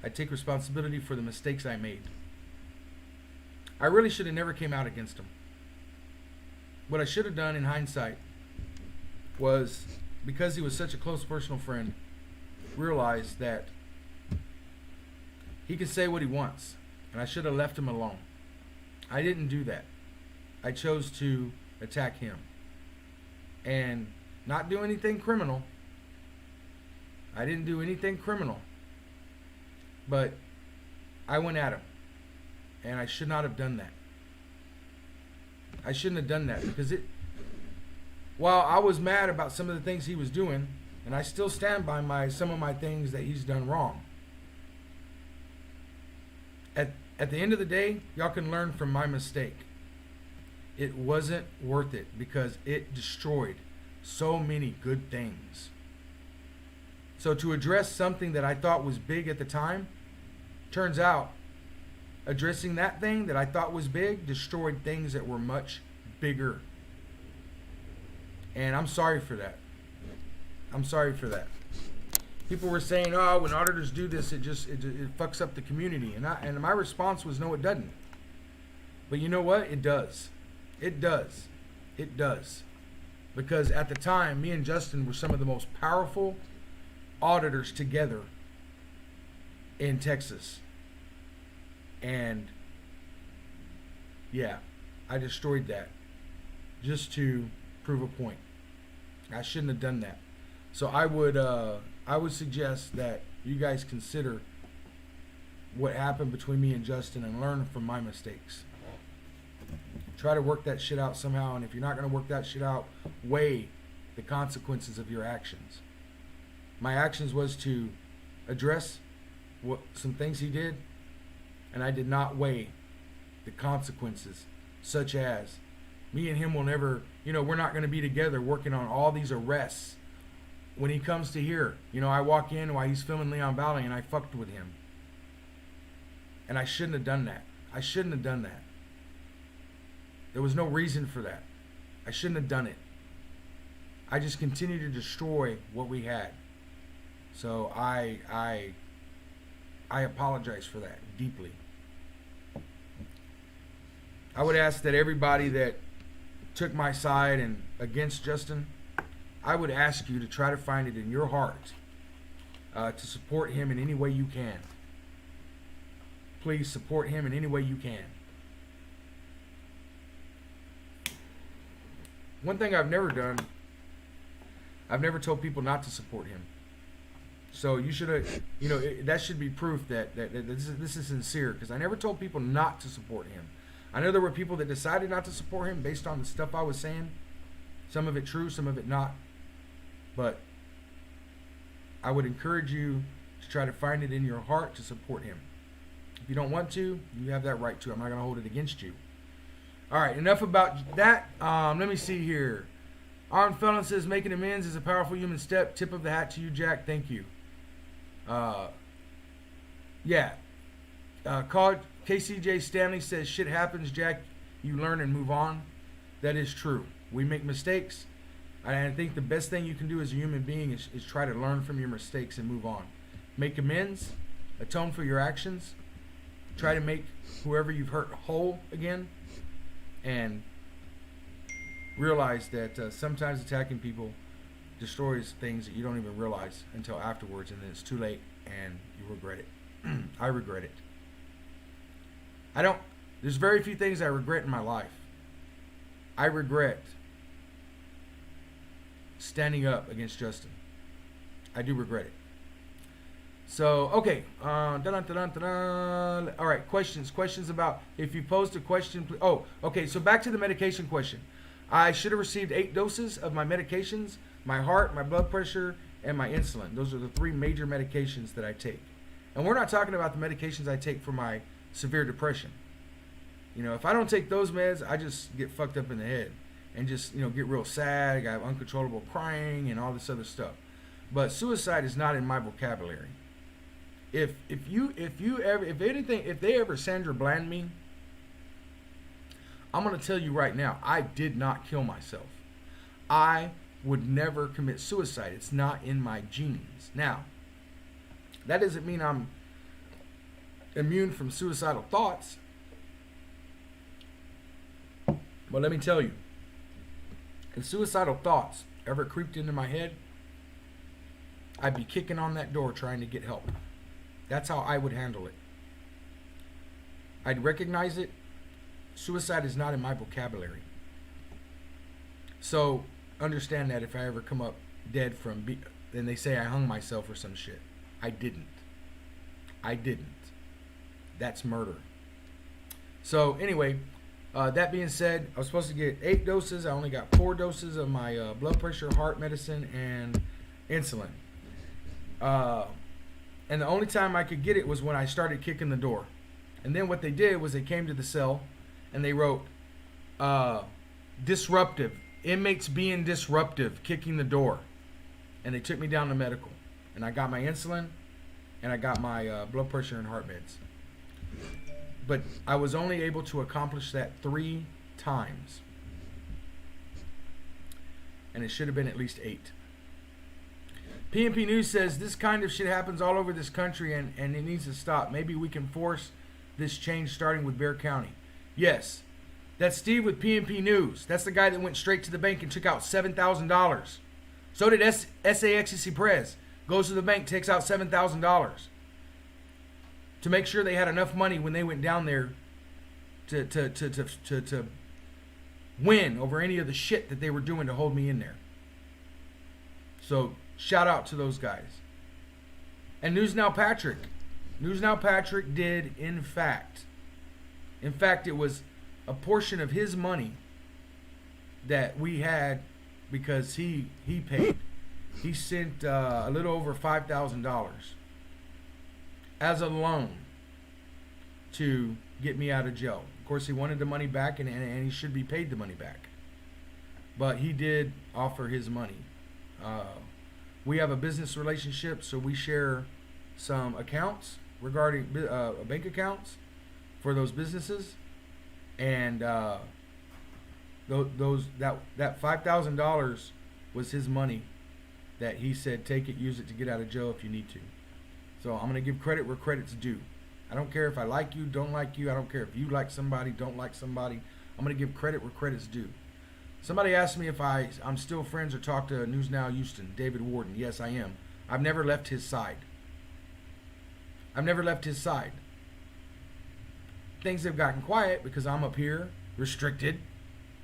I take responsibility for the mistakes I made. I really should have never came out against him. What I should have done in hindsight was, because he was such a close personal friend, realize that he can say what he wants, and I should have left him alone. I didn't do that. I chose to attack him and not do anything criminal. I didn't do anything criminal, but I went at him, and I should not have done that. I shouldn't have done that, because while I was mad about some of the things he was doing, and I still stand by some of my things that he's done wrong, at the end of the day, y'all can learn from my mistake. It wasn't worth it, because it destroyed so many good things. So to address something that I thought was big at the time, turns out addressing that thing that I thought was big destroyed things that were much bigger. And I'm sorry for that. I'm sorry for that. People were saying, oh, when auditors do this, it fucks up the community. And my response was, no, it doesn't. But you know what? It does. It does. It does. Because at the time, me and Justin were some of the most powerful auditors together in Texas. And yeah, I destroyed that just to prove a point. I shouldn't have done that. So I would suggest that you guys consider what happened between me and Justin and learn from my mistakes. Try to work that shit out somehow, and if you're not going to work that shit out, weigh the consequences of your actions. My actions was to address some things he did, and I did not weigh the consequences, such as me and him will never, we're not going to be together working on all these arrests. When he comes to here, I walk in while he's filming Leon Valley and I fucked with him. And I shouldn't have done that. I shouldn't have done that. There was no reason for that. I shouldn't have done it. I just continued to destroy what we had. So I apologize for that deeply. I would ask that everybody that took my side and against Justin, I would ask you to try to find it in your heart to support him in any way you can. Please support him in any way you can. One thing I've never done, I've never told people not to support him. So you should have, that should be proof that this is sincere, because I never told people not to support him. I know there were people that decided not to support him based on the stuff I was saying. Some of it true, some of it not. But I would encourage you to try to find it in your heart to support him. If you don't want to, you have that right to. I'm not going to hold it against you. All right, enough about that. Let me see here. Armed Felon says, making amends is a powerful human step. Tip of the hat to you, Jack. Thank you. Yeah. KCJ Stanley says, shit happens, Jack. You learn and move on. That is true. We make mistakes. And I think the best thing you can do as a human being is try to learn from your mistakes and move on. Make amends. Atone for your actions. Try to make whoever you've hurt whole again. And realize that sometimes attacking people destroys things that you don't even realize until afterwards, and then it's too late and you regret it. I regret it. There's very few things I regret in my life. I regret standing up against Justin. I do regret it. So, okay. All right, questions about, if you posed a question, please. Oh, okay, so back to the medication question. I should have received 8 doses of my medications, my heart, my blood pressure, and my insulin. Those are the 3 major medications that I take. And we're not talking about the medications I take for my severe depression. If I don't take those meds, I just get fucked up in the head and just, get real sad. I have uncontrollable crying and all this other stuff. But suicide is not in my vocabulary. If they ever Sandra Bland me, I'm going to tell you right now, I did not kill myself. I would never commit suicide. It's not in my genes. Now, that doesn't mean I'm immune from suicidal thoughts. But let me tell you, if suicidal thoughts ever creeped into my head, I'd be kicking on that door trying to get help. That's how I would handle it. I'd recognize it. Suicide is not in my vocabulary. So understand that if I ever come up dead then they say I hung myself or some shit. I didn't. That's murder. So anyway, that being said, I was supposed to get 8 doses. I only got 4 doses of my blood pressure, heart medicine, and insulin. And the only time I could get it was when I started kicking the door. And then what they did was they came to the cell and they wrote, disruptive. Inmates being disruptive, kicking the door. And they took me down to medical. And I got my insulin and I got my blood pressure and heart meds. But I was only able to accomplish that 3 times. And it should have been at least 8. PNP News says this kind of shit happens all over this country and it needs to stop. Maybe we can force this change starting with Bexar County. Yes. That's Steve with PNP News. That's the guy that went straight to the bank and took out $7,000. So did SAXC Perez. Goes to the bank, takes out $7,000. to make sure they had enough money when they went down there to win over any of the shit that they were doing to hold me in there. So shout out to those guys. And News Now Patrick. News Now Patrick did, in fact, it was a portion of his money that we had because he paid. He sent a little over $5,000 as a loan to get me out of jail. Of course, he wanted the money back, and he should be paid the money back. But he did offer his money. We have a business relationship, so we share some accounts regarding bank accounts for those businesses, and that $5,000 was his money that he said, take it, use it to get out of jail if you need to. So I'm gonna give credit where credit's due. I don't care if I like you, don't like you. I don't care if you like somebody, don't like somebody. I'm gonna give credit where credit's due. Somebody asked me if I'm still friends or talk to News Now Houston, David Warden. Yes, I am. I've never left his side. Things have gotten quiet because I'm up here restricted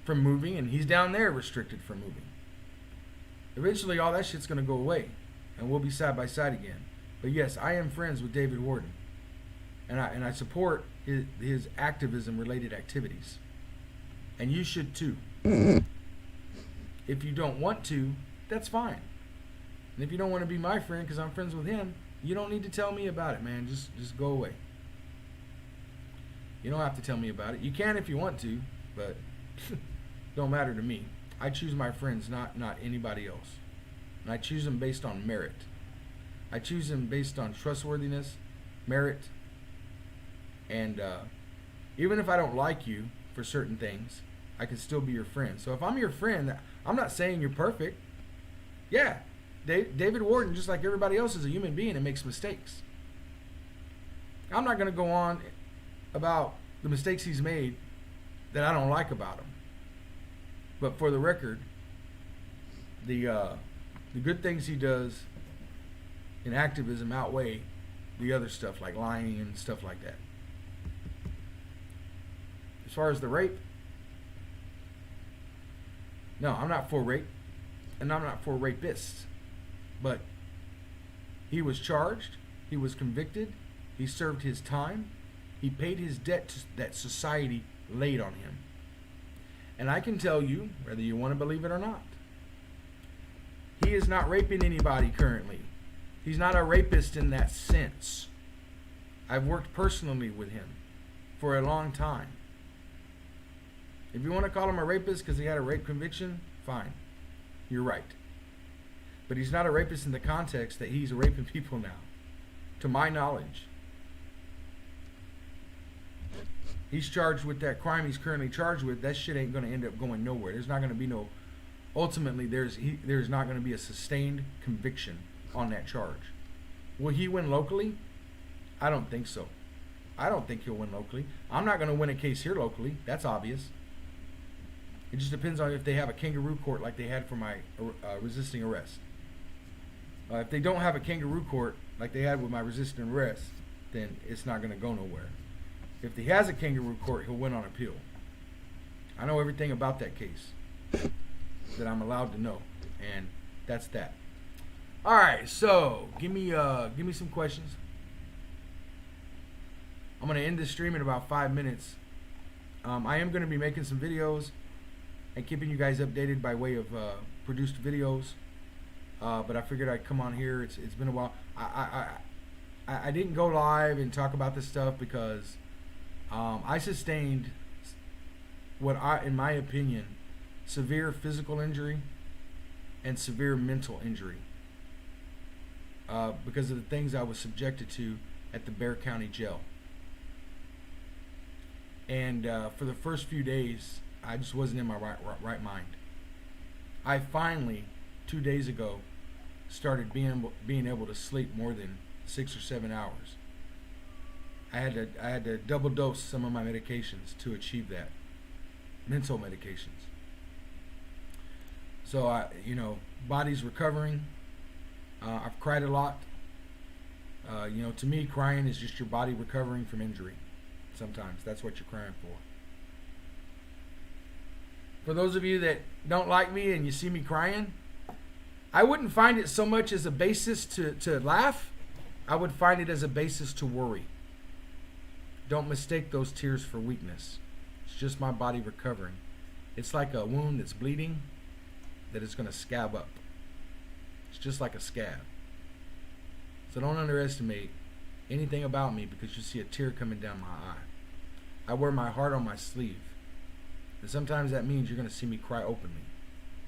from moving, and he's down there restricted from moving. Eventually, all that shit's going to go away, and we'll be side by side again. But yes, I am friends with David Warden, and I support his activism-related activities. And you should too. If you don't want to, that's fine. And if you don't want to be my friend because I'm friends with him, you don't need to tell me about it, man. Just go away. You don't have to tell me about it. You can if you want to, but don't matter to me. I choose my friends, not anybody else. And I choose them based on merit. I choose them based on trustworthiness, merit, and even if I don't like you for certain things, I can still be your friend. So if I'm your friend, I'm not saying you're perfect. Yeah, David Warden, just like everybody else, is a human being and makes mistakes. I'm not going to go on about the mistakes he's made that I don't like about him. But for the record, the good things he does in activism outweigh the other stuff like lying and stuff like that. As far as the rape, no, I'm not for rape, and I'm not for rapists. But he was charged, he was convicted, he served his time, he paid his debt that society laid on him. And I can tell you, whether you want to believe it or not, he is not raping anybody currently. He's not a rapist in that sense. I've worked personally with him for a long time. If you want to call him a rapist because he had a rape conviction, fine. You're right. But he's not a rapist in the context that he's raping people now, to my knowledge. He's charged with that crime he's currently charged with. That shit ain't going to end up going nowhere. There's not going to be no... Ultimately, there's not going to be a sustained conviction on that charge. Will he win locally? I don't think so. I don't think he'll win locally. I'm not going to win a case here locally. That's obvious. It just depends on if they have a kangaroo court like they had for my resisting arrest. If they don't have a kangaroo court like they had with my resisting arrest, then it's not going to go nowhere. If he has a kangaroo court, he'll win on appeal. I know everything about that case that I'm allowed to know, and that's that. All right, so give me some questions. I'm going to end this stream in about 5 minutes. I am going to be making some videos and keeping you guys updated by way of produced videos. But I figured I'd come on here. It's been a while. I didn't go live and talk about this stuff because I sustained what in my opinion, severe physical injury and severe mental injury because of the things I was subjected to at the Bexar County Jail. And for the first few days, I just wasn't in my right mind. I finally, 2 days ago, started being able to sleep more than 6 or 7 hours. I had to double dose some of my medications to achieve that. Mental medications. So body's recovering. I've cried a lot. To me, crying is just your body recovering from injury. Sometimes that's what you're crying for. For those of you that don't like me and you see me crying, I wouldn't find it so much as a basis to laugh. I would find it as a basis to worry. Don't mistake those tears for weakness. It's just my body recovering. It's like a wound that's bleeding that is going to scab up. It's just like a scab. So don't underestimate anything about me because you see a tear coming down my eye. I wear my heart on my sleeve. And sometimes that means you're going to see me cry openly.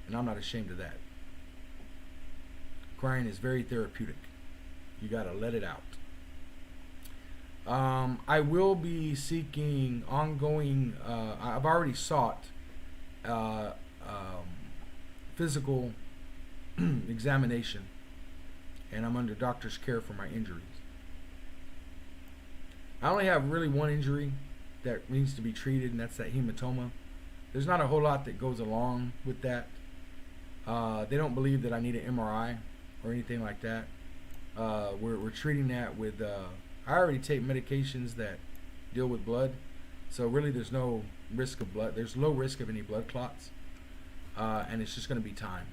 And I'm not ashamed of that. Crying is very therapeutic. You got to let it out. I will be seeking ongoing, I've already sought physical examination, and I'm under doctor's care for my injuries. I only have really one injury that needs to be treated, and that's that hematoma. There's not a whole lot that goes along with that. They don't believe that I need an MRI or anything like that. We're treating that with, I already take medications that deal with blood, so really there's no risk of blood. There's low risk of any blood clots, and it's just going to be time.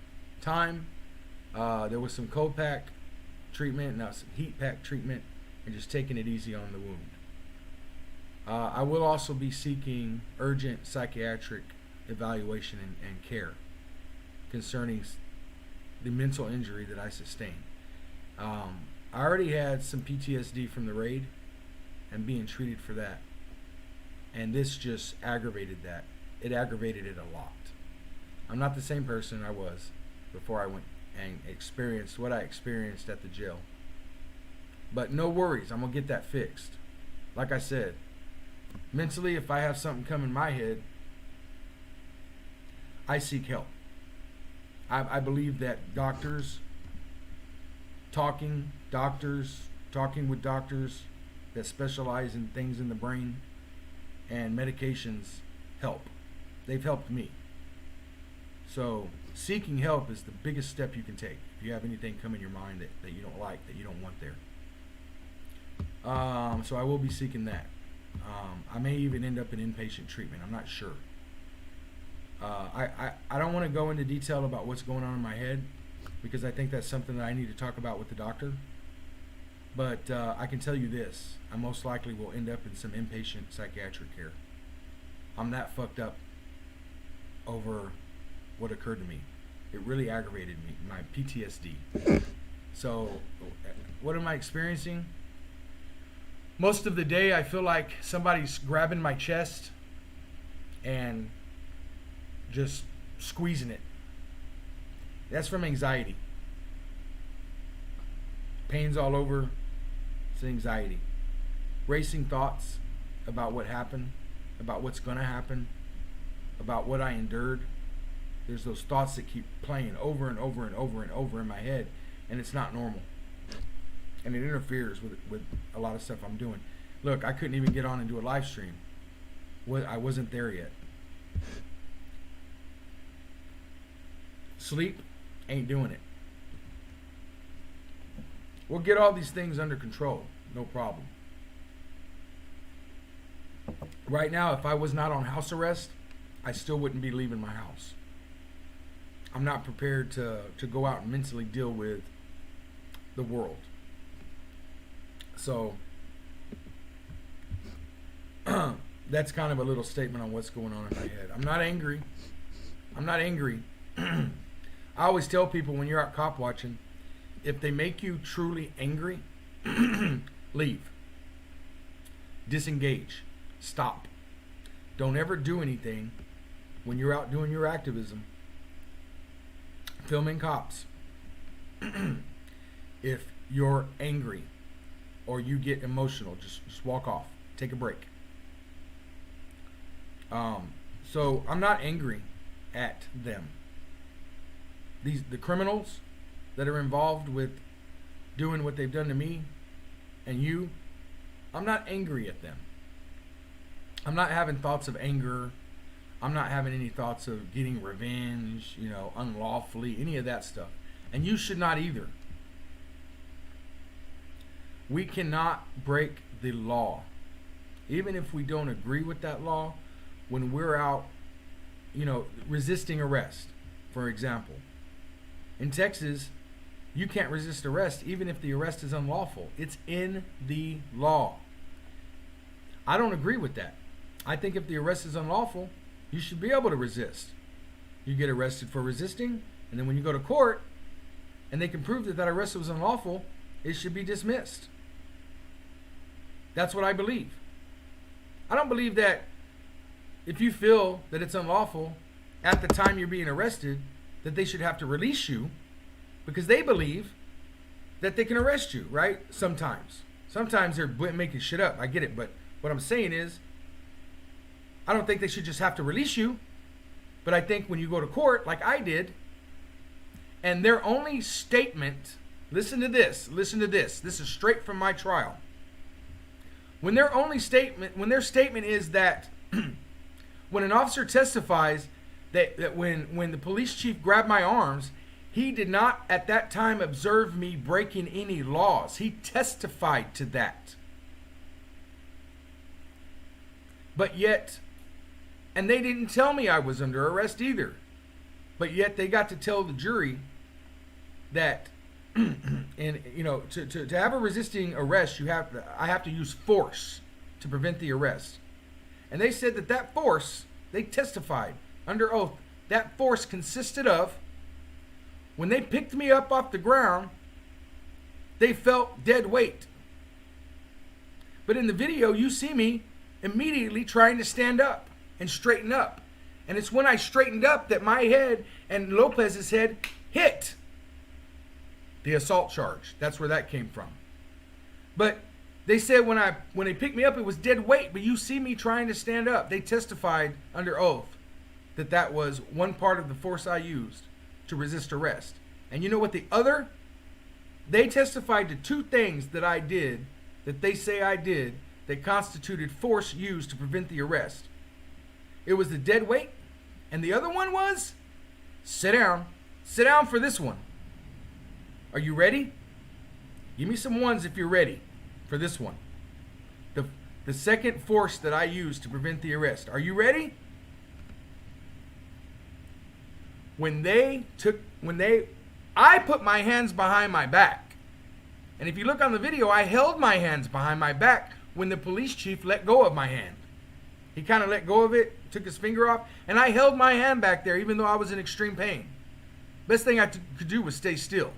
There was some cold pack treatment, now some heat pack treatment, and just taking it easy on the wound. I will also be seeking urgent psychiatric evaluation and care concerning the mental injury that I sustained. I already had some PTSD from the raid and being treated for that. And this just aggravated that. It aggravated it a lot. I'm not the same person I was before I went and experienced what I experienced at the jail. But no worries, I'm going to get that fixed. Like I said, mentally, if I have something come in my head, I seek help. I believe that doctors talking with doctors that specialize in things in the brain and medications help. They've helped me. So seeking help is the biggest step you can take if you have anything come in your mind that you don't like, that you don't want there. So I will be seeking that. I may even end up in inpatient treatment. I'm not sure. I don't want to go into detail about what's going on in my head because I think that's something that I need to talk about with the doctor. But I can tell you this. I most likely will end up in some inpatient psychiatric care. I'm that fucked up over what occurred to me. It really aggravated me, my PTSD. So what am I experiencing? Most of the day I feel like somebody's grabbing my chest and just squeezing it. That's from anxiety. Pains all over. It's anxiety. Racing thoughts about what happened, about what's going to happen, about what I endured. There's those thoughts that keep playing over and over and over and over in my head, and it's not normal. And it interferes with a lot of stuff I'm doing. Look, I couldn't even get on and do a live stream. I wasn't there yet. Sleep ain't doing it. We'll get all these things under control. No problem. Right now, if I was not on house arrest, I still wouldn't be leaving my house. I'm not prepared to go out and mentally deal with the world. So that's kind of a little statement on what's going on in my head. I'm not angry. I always tell people when you're out cop watching, if they make you truly angry, leave. Disengage. Stop. Don't ever do anything when you're out doing your activism. Filming cops. If you're angry or you get emotional, just walk off. Take a break. So I'm not angry at them. The criminals that are involved with doing what they've done to me and you, I'm not angry at them. I'm not having thoughts of anger. I'm not having any thoughts of getting revenge, unlawfully, any of that stuff. And you should not either. We cannot break the law. Even if we don't agree with that law, when we're out, resisting arrest, for example. In Texas, you can't resist arrest even if the arrest is unlawful. It's in the law. I don't agree with that. I think if the arrest is unlawful, you should be able to resist. You get arrested for resisting, and then when you go to court and they can prove that that arrest was unlawful, it should be dismissed. That's what I believe. I don't believe that if you feel that it's unlawful at the time you're being arrested, that they should have to release you because they believe that they can arrest you, right? Sometimes they're making shit up. I get it. But what I'm saying is, I don't think they should just have to release you. But I think when you go to court, like I did, and their only statement, listen to this, this is straight from my trial. When their statement is that when an officer testifies that when the police chief grabbed my arms, he did not at that time observe me breaking any laws. He testified to that. But yet, and they didn't tell me I was under arrest either. But yet they got to tell the jury that to have a resisting arrest, I have to use force to prevent the arrest. And they said that force, they testified under oath, that force consisted of, when they picked me up off the ground, they felt dead weight. But in the video, you see me immediately trying to stand up and straighten up. And it's when I straightened up that my head and Lopez's head hit the assault charge. That's where that came from. But they said when they picked me up, it was dead weight, but you see me trying to stand up. They testified under oath that was one part of the force I used to resist arrest. And you know what they testified to two things that I did, that they say I did, that constituted force used to prevent the arrest. It was the dead weight, and the other one was, sit down. Sit down for this one. Are you ready? Give me some ones if you're ready for this one. The second force that I used to prevent the arrest. Are you ready? I put my hands behind my back. And if you look on the video, I held my hands behind my back when the police chief let go of my hand. He kind of let go of it, took his finger off, and I held my hand back there even though I was in extreme pain. Best thing I could do was stay still.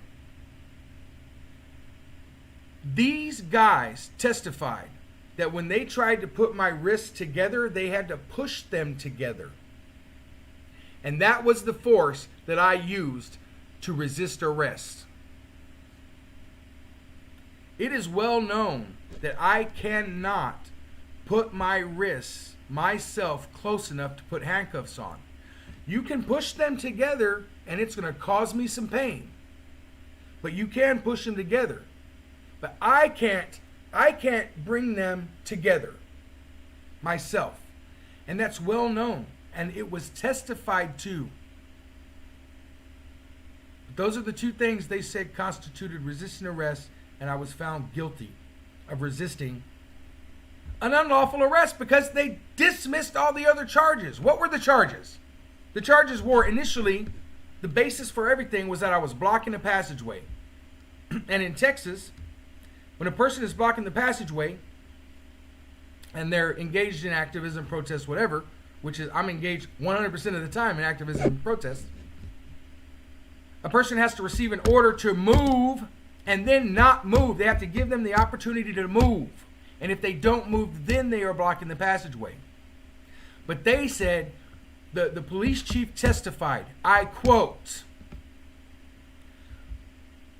These guys testified that when they tried to put my wrists together, they had to push them together. And that was the force that I used to resist arrest. It is well known that I cannot put my wrists myself close enough to put handcuffs on. You can push them together and it's going to cause me some pain. But you can push them together. But I can't bring them together myself. And that's well known. And it was testified to. But those are the two things they said constituted resisting arrest, and I was found guilty of resisting an unlawful arrest because they dismissed all the other charges. What were the charges? The charges were initially, the basis for everything was that I was blocking a passageway. And in Texas, when a person is blocking the passageway and they're engaged in activism, protest, whatever, which is I'm engaged 100% of the time in activism and protest, a person has to receive an order to move and then not move. They have to give them the opportunity to move. And if they don't move, then they are blocking the passageway. But they said, the police chief testified, I quote,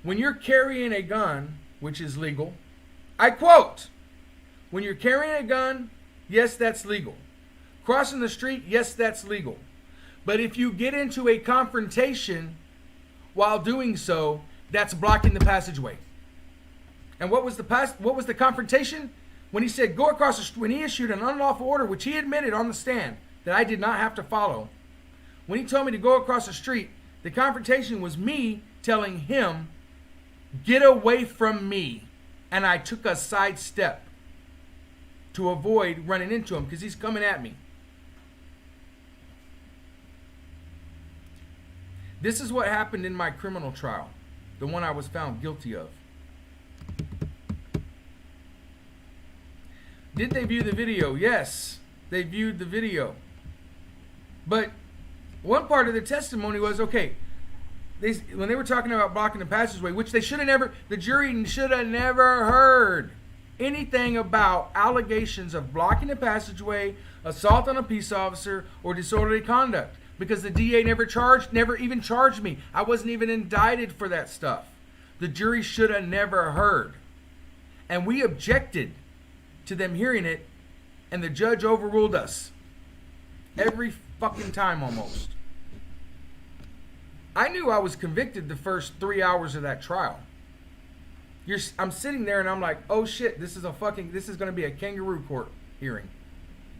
when you're carrying a gun, which is legal, I quote, when you're carrying a gun, yes, that's legal. Crossing the street, yes, that's legal. But if you get into a confrontation while doing so, that's blocking the passageway. And what was the confrontation? When he said go across the street, when he issued an unlawful order, which he admitted on the stand that I did not have to follow, when he told me to go across the street, the confrontation was me telling him, get away from me. and I took a side step to avoid running into him because he's coming at me. This is what happened in my criminal trial, the one I was found guilty of. Did they view the video? Yes, they viewed the video. But one part of the testimony was, okay, when they were talking about blocking the passageway, which they should have never, the jury should have never heard anything about allegations of blocking the passageway, assault on a peace officer, or disorderly conduct. Because the DA never even charged me. I wasn't even indicted for that stuff. The jury should have never heard. And we objected to them hearing it, and the judge overruled us. Every fucking time almost. I knew I was convicted the first 3 hours of that trial. I'm sitting there and I'm like, oh shit, this is going to be a kangaroo court hearing.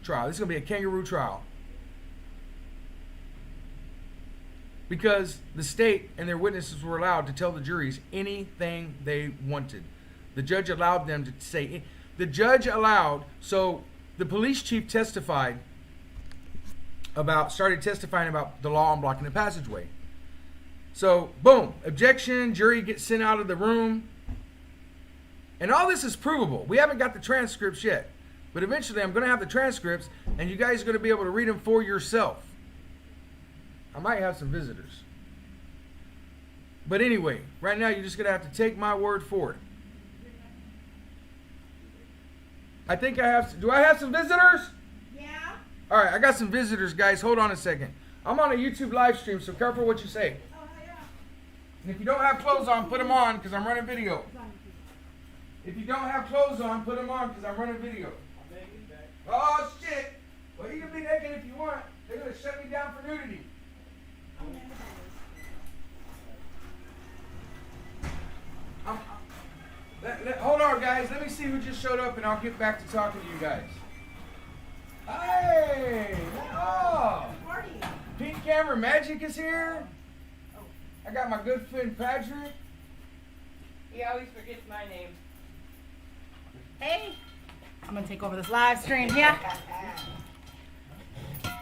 Trial. This is going to be a kangaroo trial. Because the state and their witnesses were allowed to tell the juries anything they wanted. The judge allowed them to say, so the police chief started testifying about the law on blocking the passageway. So, boom, objection, jury gets sent out of the room. And all this is provable. We haven't got the transcripts yet. But eventually I'm going to have the transcripts, and you guys are going to be able to read them for yourself. I might have some visitors. But anyway, right now you're just going to have to take my word for it. I think I have... Do I have some visitors? Yeah. All right, I got some visitors, guys. Hold on a second. I'm on a YouTube live stream, so careful what you say. Oh, yeah. And if you don't have clothes on, put them on, because I'm running video. If you don't have clothes on, put them on, because I'm running video. Oh, shit. Well, you can be naked if you want. They're going to shut me down for nudity. Hold on, guys. Let me see who just showed up, and I'll get back to talking to you guys. Hey! Oh! Pink Camera Magic is here. I got my good friend Patrick. He always forgets my name. Hey, I'm gonna take over this live stream here.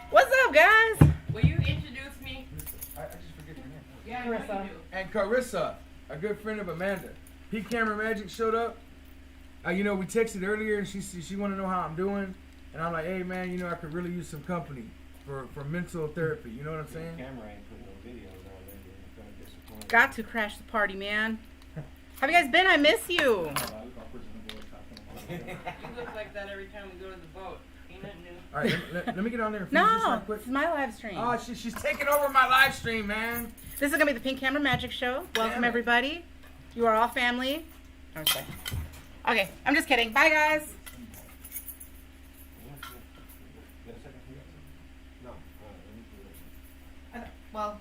What's up, guys? Will you introduce me? I just forget your name. Yeah, I know Carissa. you do. And Carissa, a good friend of Amanda. Pink Camera Magic showed up. We texted earlier, and she wanted to know how I'm doing. And I'm like, hey, man, I could really use some company for mental therapy. You know what I'm saying? Camera ain't putting no videos on there. It's gonna disappoint. Got to crash the party, man. How have you guys been? I miss you. You look like that every time we go to the boat. Ain't nothing new. All right, let me get on there and finish this No, real quick. this is my live stream. Oh, she's taking over my live stream, man. This is gonna be the Pink Camera Magic Show. Welcome, Damn it. everybody. You are all family. No, I'm just kidding. Okay, I'm just kidding. Bye, guys. Well,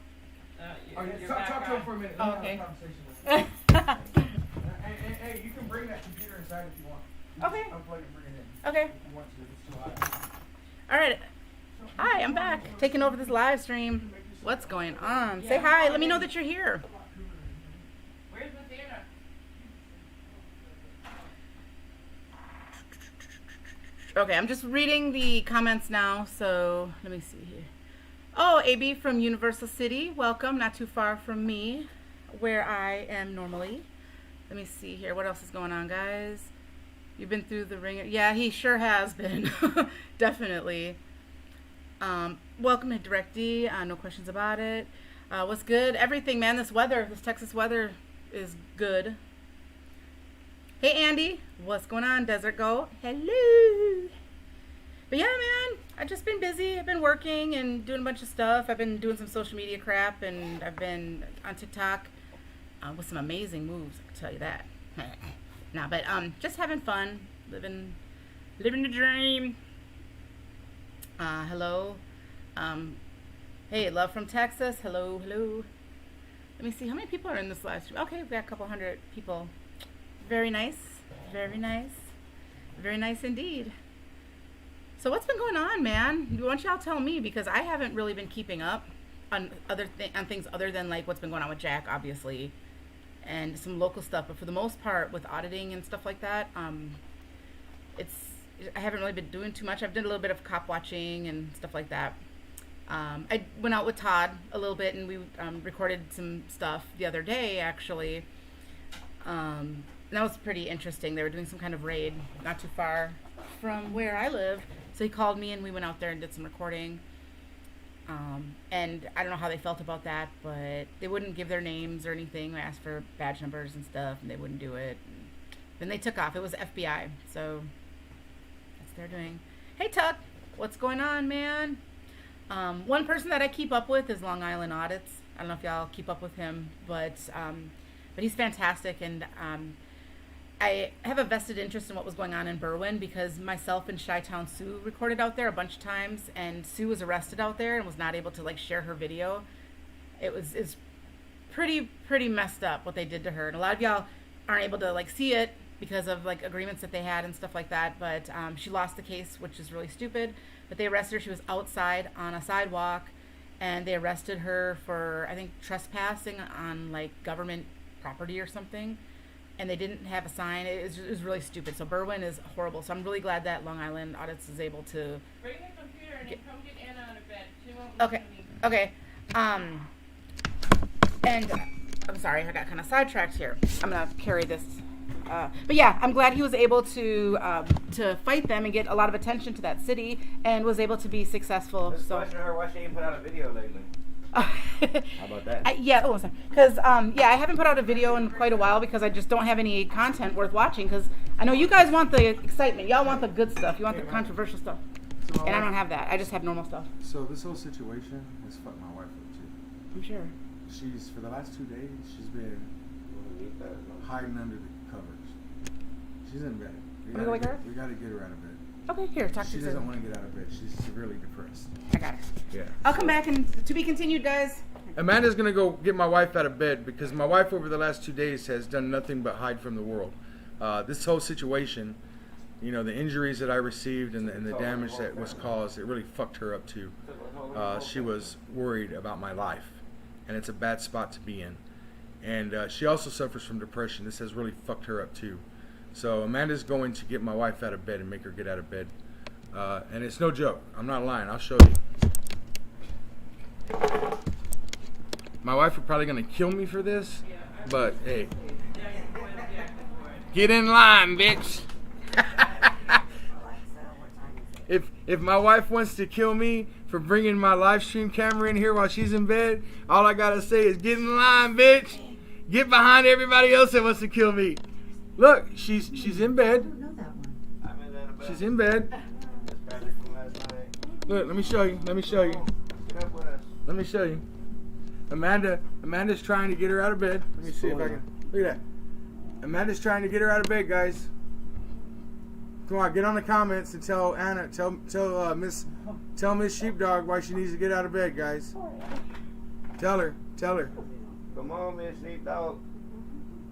Talk to him for a minute. Oh, Let me okay. have a conversation with him. Hey, you can bring that computer inside if you want. You Okay. just unplug and bring it in. okay. If you want to, if it's too hot. All right. Hi, I'm back. Taking over this live stream. What's going on? Say hi. Let me know that you're here. Where's Mathena? Okay, I'm just reading the comments now, so let me see here. Oh, AB from Universal City, welcome. Not too far from me, where I am normally. Let me see here. What else is going on, guys? You've been through the ringer. Yeah, he sure has been. Definitely. Welcome to Direct D. No questions about it. What's good? Everything, man. This Texas weather is good. Hey, Andy. What's going on? Desert Go. Hello. But yeah, man, I've just been busy. I've been working and doing a bunch of stuff. I've been doing some social media crap, and I've been on TikTok with some amazing moves, I can tell you that. Nah, but just having fun, living the dream. Hello. Hey, love from Texas. Hello. Let me see, how many people are in this live stream? Okay, we've got a couple hundred people. Very nice. Very nice indeed. So what's been going on, man? Why don't y'all tell me, because I haven't really been keeping up on on things other than like what's been going on with Jack, obviously, and some local stuff. But for the most part, with auditing and stuff like that, I haven't really been doing too much. I've done a little bit of cop watching and stuff like that. I went out with Todd a little bit, and we recorded some stuff the other day, actually. And that was pretty interesting. They were doing some kind of raid not too far from where I live. So he called me, and we went out there and did some recording. And I don't know how they felt about that, but they wouldn't give their names or anything. I asked for badge numbers and stuff, and they wouldn't do it. And then they took off. It was FBI, so that's what they're doing. Hey, Tuck, what's going on, man? One person that I keep up with is Long Island Audits. I don't know if y'all keep up with him, but he's fantastic, and I have a vested interest in what was going on in Berwyn because myself and Chi-Town Sue recorded out there a bunch of times, and Sue was arrested out there and was not able to like share her video. It's pretty messed up what they did to her, and a lot of y'all aren't able to like see it because of like agreements that they had and stuff like that. But she lost the case, which is really stupid. But they arrested her. She was outside on a sidewalk, and they arrested her for, I think, trespassing on like government property or something. And they didn't have a sign. It was really stupid. So Berwyn is horrible. So I'm really glad that Long Island Audits is able to. Bring the computer and then come get Anna out of bed. She won't Okay. listen to me. And I'm sorry, I got kind of sidetracked here. I'm gonna carry this. But yeah, I'm glad he was able to fight them and get a lot of attention to that city, and was able to be successful. Let's So. question her why she ain't put out a video lately. How about that? Because I haven't put out a video in quite a while because I just don't have any content worth watching. Because I know you guys want the excitement, y'all want the good stuff, you want the controversial stuff, and I don't have that. I just have normal stuff. So this whole situation has fucked my wife up too. I'm sure. She's, for the last 2 days, she's been hiding under the covers. She's in bed. Want me to wake her up? We gotta get her out of bed. Okay, here, talk to She you. doesn't want to get out of bed. She's severely depressed. I got it. Yeah. I'll come back, and to be continued, guys. Amanda's gonna go get my wife out of bed because my wife over the last 2 days has done nothing but hide from the world. This whole situation, you know, the injuries that I received and the damage that was caused, it really fucked her up too. She was worried about my life, and it's a bad spot to be in. And she also suffers from depression. This has really fucked her up too. So Amanda's going to get my wife out of bed and make her get out of bed. And it's no joke. I'm not lying. I'll show you. My wife is probably going to kill me for this, but hey. Get in line, bitch. If my wife wants to kill me for bringing my live stream camera in here while she's in bed, all I got to say is get in line, bitch. Get behind everybody else that wants to kill me. Look, she's in bed. I'm in that She's in bed. That's Patrick from last night. Look, let me show you. Get up with us. Let me show you. Amanda's trying to get her out of bed. Let me see if I can. Look at that. Amanda's trying to get her out of bed, guys. Come on, get on the comments and tell Anna, tell Miss Sheepdog why she needs to get out of bed, guys. Tell her. Come on, Miss Sheepdog.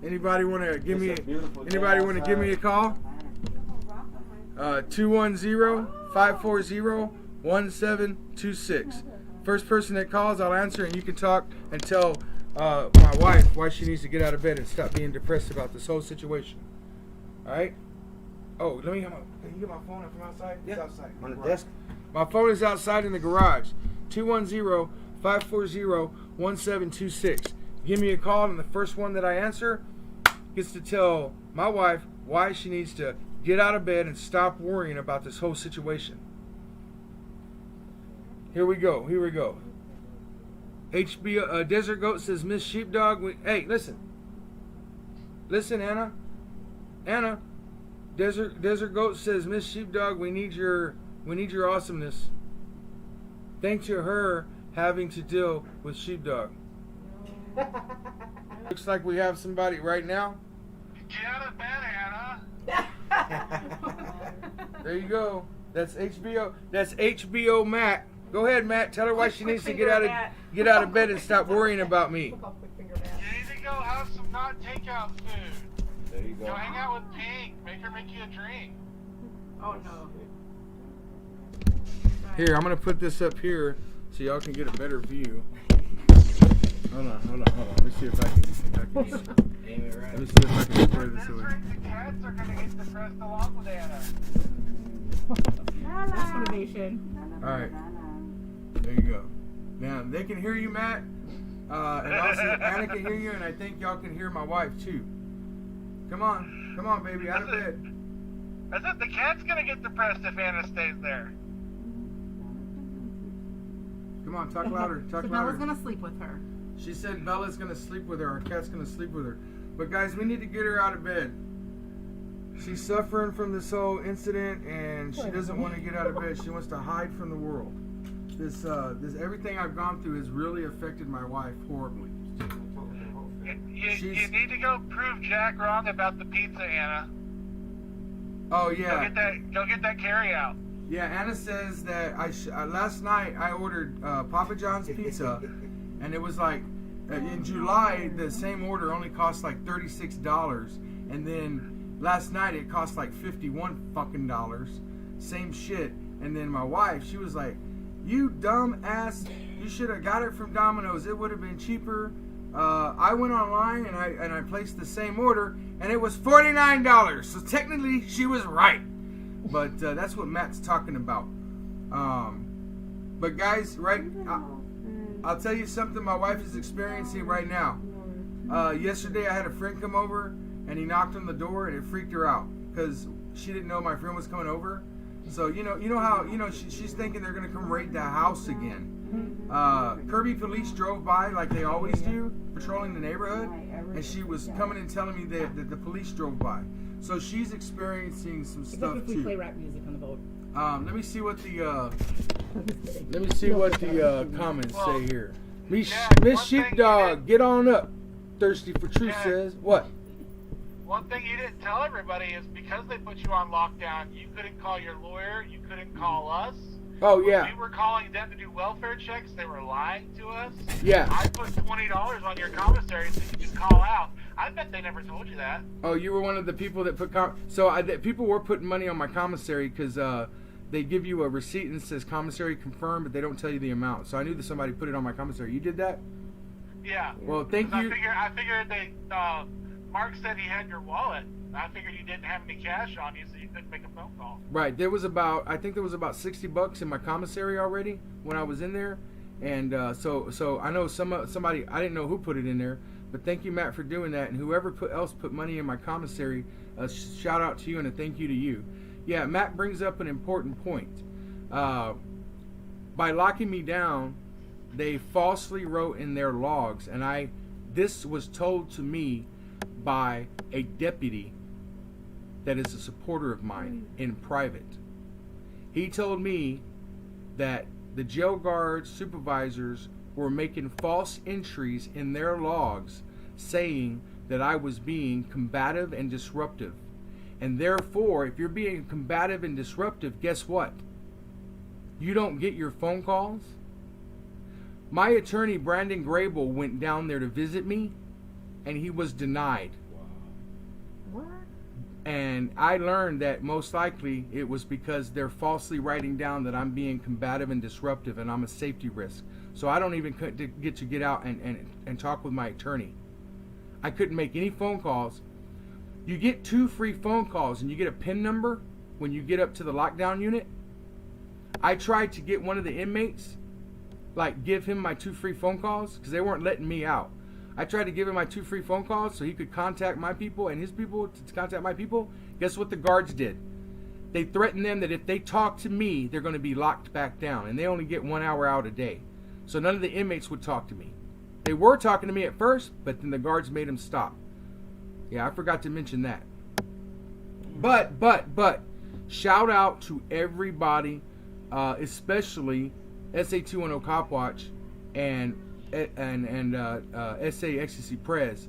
Anybody want to give me? It's a beautiful day Anybody want to give me a call? 210-540-1726. First person that calls, I'll answer, and you can talk and tell my wife why she needs to get out of bed and stop being depressed about this whole situation. All right? Oh, let me have can you get my phone from outside? It's outside. On the desk. My phone is outside in the garage. 210-540-1726. Give me a call, and the first one that I answer gets to tell my wife why she needs to get out of bed and stop worrying about this whole situation. Here we go. HBO Desert Goat says, Miss Sheepdog. Hey, listen, Anna. Desert Goat says, Miss Sheepdog, we need your awesomeness. Thanks to her having to deal with Sheepdog. Looks like we have somebody right now. Get out of bed, Anna. There you go. That's HBO. That's HBO Matt. Go ahead, Matt. Tell her why she needs to get out of bed and stop worrying about me. You need to go have some not takeout food. There you go. Go hang out with Pink. Make her make you a drink. Oh no. Here, I'm gonna put this up here so y'all can get a better view. Hold on. Let me see if I can. Aim it right. Let me see if I can square this away. The cats are gonna get depressed along with Anna. That's motivation. All right. There you go. Now they can hear you, Matt, and also Anna can hear you, and I think y'all can hear my wife too. Come on, baby, out of bed. I said the cat's gonna get depressed if Anna stays there. Come on, talk louder. Talk So louder. Bella's gonna sleep with her. She said Bella's gonna sleep with her. Our cat's gonna sleep with her. But guys, we need to get her out of bed. She's suffering from this whole incident, and she doesn't want to get out of bed. She wants to hide from the world. This everything I've gone through has really affected my wife horribly. You need to go prove Jack wrong about the pizza, Anna. Oh yeah. Go get that carry out. Yeah, Anna says that last night I ordered Papa John's pizza, and it was like in July the same order only cost like $36, and then last night it cost like $51 fucking dollars. Same shit. And then my wife, she was like, "You dumb ass! You should have got it from Domino's. It would have been cheaper." I went online and I placed the same order, and it was $49. So technically, she was right. But that's what Matt's talking about. But guys, right? I'll tell you something my wife is experiencing right now. Yesterday, I had a friend come over, and he knocked on the door, and it freaked her out because she didn't know my friend was coming over. So you know how she's thinking they're gonna come raid the house again. Kirby police drove by like they always do, patrolling the neighborhood, and she was coming and telling me that the police drove by. So she's experiencing some stuff If we too. play rap music on the boat. Let me see what the comments say here. Miss Sheepdog, get on up. Thirsty for truth says what? One thing you didn't tell everybody is because they put you on lockdown, you couldn't call your lawyer, you couldn't call us. Oh yeah. We were calling them to do welfare checks. They were lying to us. Yeah. I put $20 on your commissary so you could call out. I bet they never told you that. Oh, you were one of the people that put people were putting money on my commissary because they give you a receipt and it says commissary confirmed, but they don't tell you the amount. So I knew that somebody put it on my commissary. You did that? Yeah. Well, thank you. I figured they. Mark said he had your wallet. I figured you didn't have any cash on you, so you couldn't make a phone call. Right. There was about $60 in my commissary already when I was in there, and so I know somebody, I didn't know who put it in there, but thank you, Matt, for doing that, and whoever else put money in my commissary, shout out to you and a thank you to you. Yeah, Matt brings up an important point. By locking me down, they falsely wrote in their logs, and this was told to me by a deputy that is a supporter of mine in private. He told me that the jail guard supervisors were making false entries in their logs saying that I was being combative and disruptive. And therefore, if you're being combative and disruptive, guess what? You don't get your phone calls. My attorney, Brandon Grable, went down there to visit me, and he was denied. What? And I learned that most likely it was because they're falsely writing down that I'm being combative and disruptive and I'm a safety risk. So I don't even get out and talk with my attorney. I couldn't make any phone calls. You get 2 free phone calls and you get a PIN number when you get up to the lockdown unit. I tried to get one of the inmates, give him my 2 free phone calls because they weren't letting me out. I tried to give him my 2 free phone calls so he could contact my people and his people to contact my people. Guess what the guards did? They threatened them that if they talk to me, they're going to be locked back down. And they only get 1 hour out a day. So none of the inmates would talk to me. They were talking to me at first, but then the guards made them stop. Yeah, I forgot to mention that. But, shout out to everybody, especially SA210 Cop Watch and SA Ecstasy Press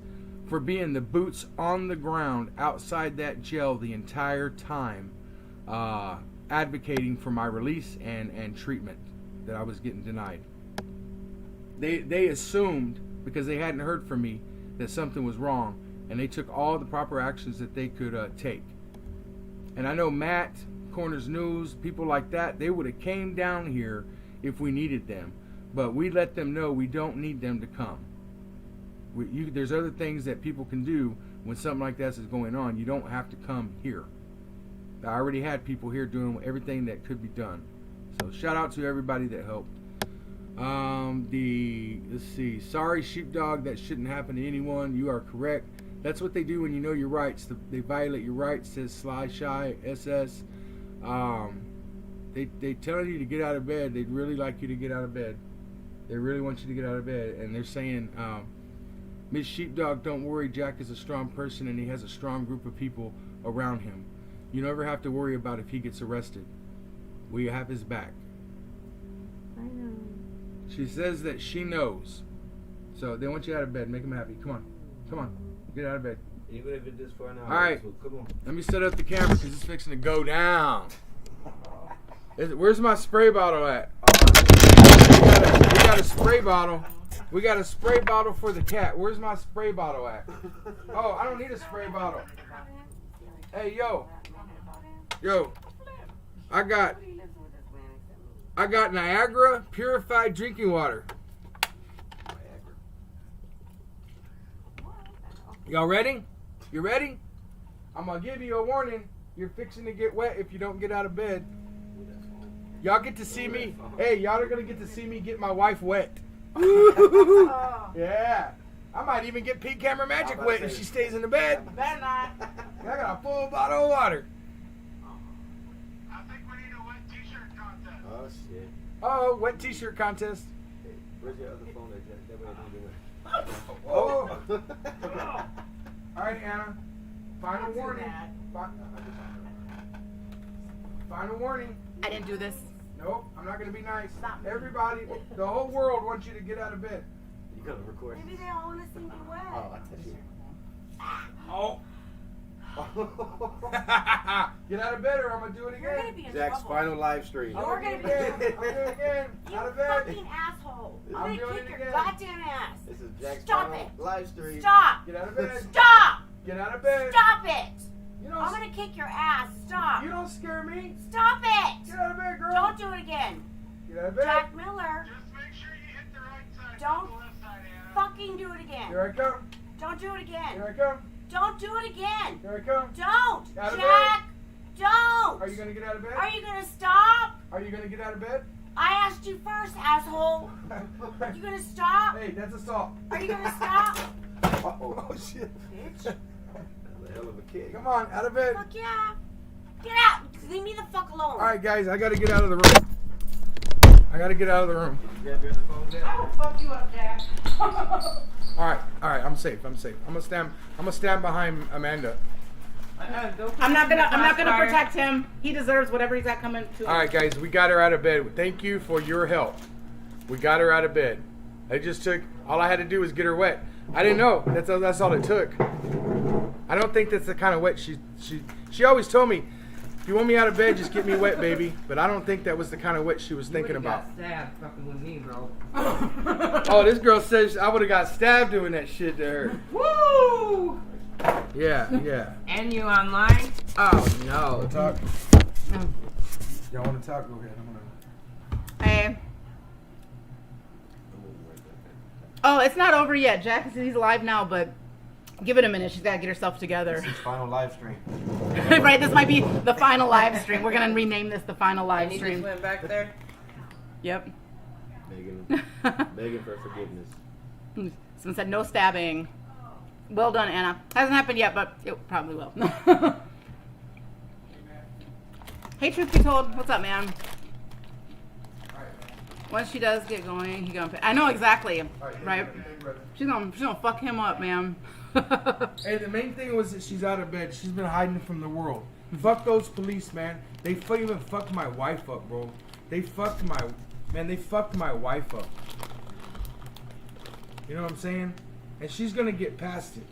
for being the boots on the ground outside that jail the entire time, advocating for my release and treatment that I was getting denied. They assumed, because they hadn't heard from me, that something was wrong, and they took all the proper actions that they could take. And I know Matt, Corners News, people like that, they would have came down here if we needed them. But we let them know we don't need them to come. There's other things that people can do when something like this is going on. You don't have to come here. I already had people here doing everything that could be done. So shout out to everybody that helped. Let's see. Sorry, sheepdog. That shouldn't happen to anyone. You are correct. That's what they do when you know your rights. They violate your rights. Says Sly Shy SS. They tell you to get out of bed. They'd really like you to get out of bed. They really want you to get out of bed. And they're saying, Miss Sheepdog, don't worry. Jack is a strong person and he has a strong group of people around him. You never have to worry about if he gets arrested. We have his back. I know. She says that she knows. So they want you out of bed. Make them happy. Come on. Come on. Get out of bed. Even if it's just for an hour. All right. So come on. Let me set up the camera because it's fixing to go down. Where's my spray bottle at? We got a spray bottle. We got a spray bottle for the cat. Where's my spray bottle at? Oh, I don't need a spray bottle. Hey, yo. Yo. I got Niagara purified drinking water. Y'all ready? You ready? I'm going to give you a warning. You're fixing to get wet if you don't get out of bed. Y'all get to see me. Hey, y'all are going to get to see me get my wife wet. Yeah. I might even get Pete Camera Magic wet if she stays in the bed. Better not. I got a full bottle of water. I think we need a wet t-shirt contest. Oh, shit. Oh, wet t-shirt contest. Hey, where's your other phone that way I don't do it? Oh. All right, Anna. Final warning. Final warning. I didn't do this. Nope, I'm not going to be nice. Stop. Everybody, the whole world wants you to get out of bed. You gonna record? Maybe they all want to see me wet. Oh, I touched you. Oh. Get out of bed or I'm going to do it You're gonna again. be in Jack's trouble. final live stream. You're gonna be I'm doing it again. You Out of bed. fucking asshole. I'm I'm gonna doing kick it your again. goddamn ass. This is Jack's Stop final it. live stream. Stop. Get out of bed. Stop. Get out of bed. Stop it. You I'm don't, gonna kick your ass. Stop. you don't scare me. Stop it. Get out of bed, girl. Don't do it again. Get out of bed. Jack Miller, Just make sure you hit the right side, Don't not the left side, Anna. fucking do it again. Here I come. Don't do it Here again. I come. Don't do it again. Here I come. Don't. Out of Jack. Don't. Are you going to get out of bed? Are you gonna stop? Are you going to get out of bed? I asked you first, asshole. You gonna stop? Hey, that's assault. Are you gonna stop? Oh, shit. Bitch. That's a hell of a kick. Come on, out of bed. Fuck yeah. Get out. Leave me the fuck alone. All right, guys, I got to get out of the room. I got to get out of the room. Did you grab your other phone there? I will fuck you up, Jack. All right, I'm safe. I'm gonna stand behind Amanda. I'm not gonna protect him. He deserves whatever he's got coming to him. All right, guys, we got her out of bed. Thank you for your help. We got her out of bed. All I had to do was get her wet. I didn't know. That's all it took. I don't think that's the kind of wet she always told me, if you want me out of bed, just get me wet, baby. But I don't think that was the kind of wet she was thinking about. Got stabbed fucking with me, bro. Oh, this girl says I would have got stabbed doing that shit to her. Woo! Yeah. And you online? Oh no. Talk. Y'all want to talk? Go ahead. Hey. Oh, it's not over yet. Jack, he's alive now, but give it a minute. She's got to get herself together. This is final live stream. Right, this might be the final live stream. We're going to rename this the final live And he just stream. went back there? Yep. Begging for forgiveness. Someone said no stabbing. Well done, Anna. Hasn't happened yet, but it probably will. Hey, truth be told, what's up, man? Once she does get going, he gonna. I know exactly, right? She's gonna fuck him up, man. Hey, the main thing was that she's out of bed. She's been hiding from the world. Fuck those police, man. They even fucked my wife up, bro. They fucked my wife up. You know what I'm saying? And she's gonna get past it.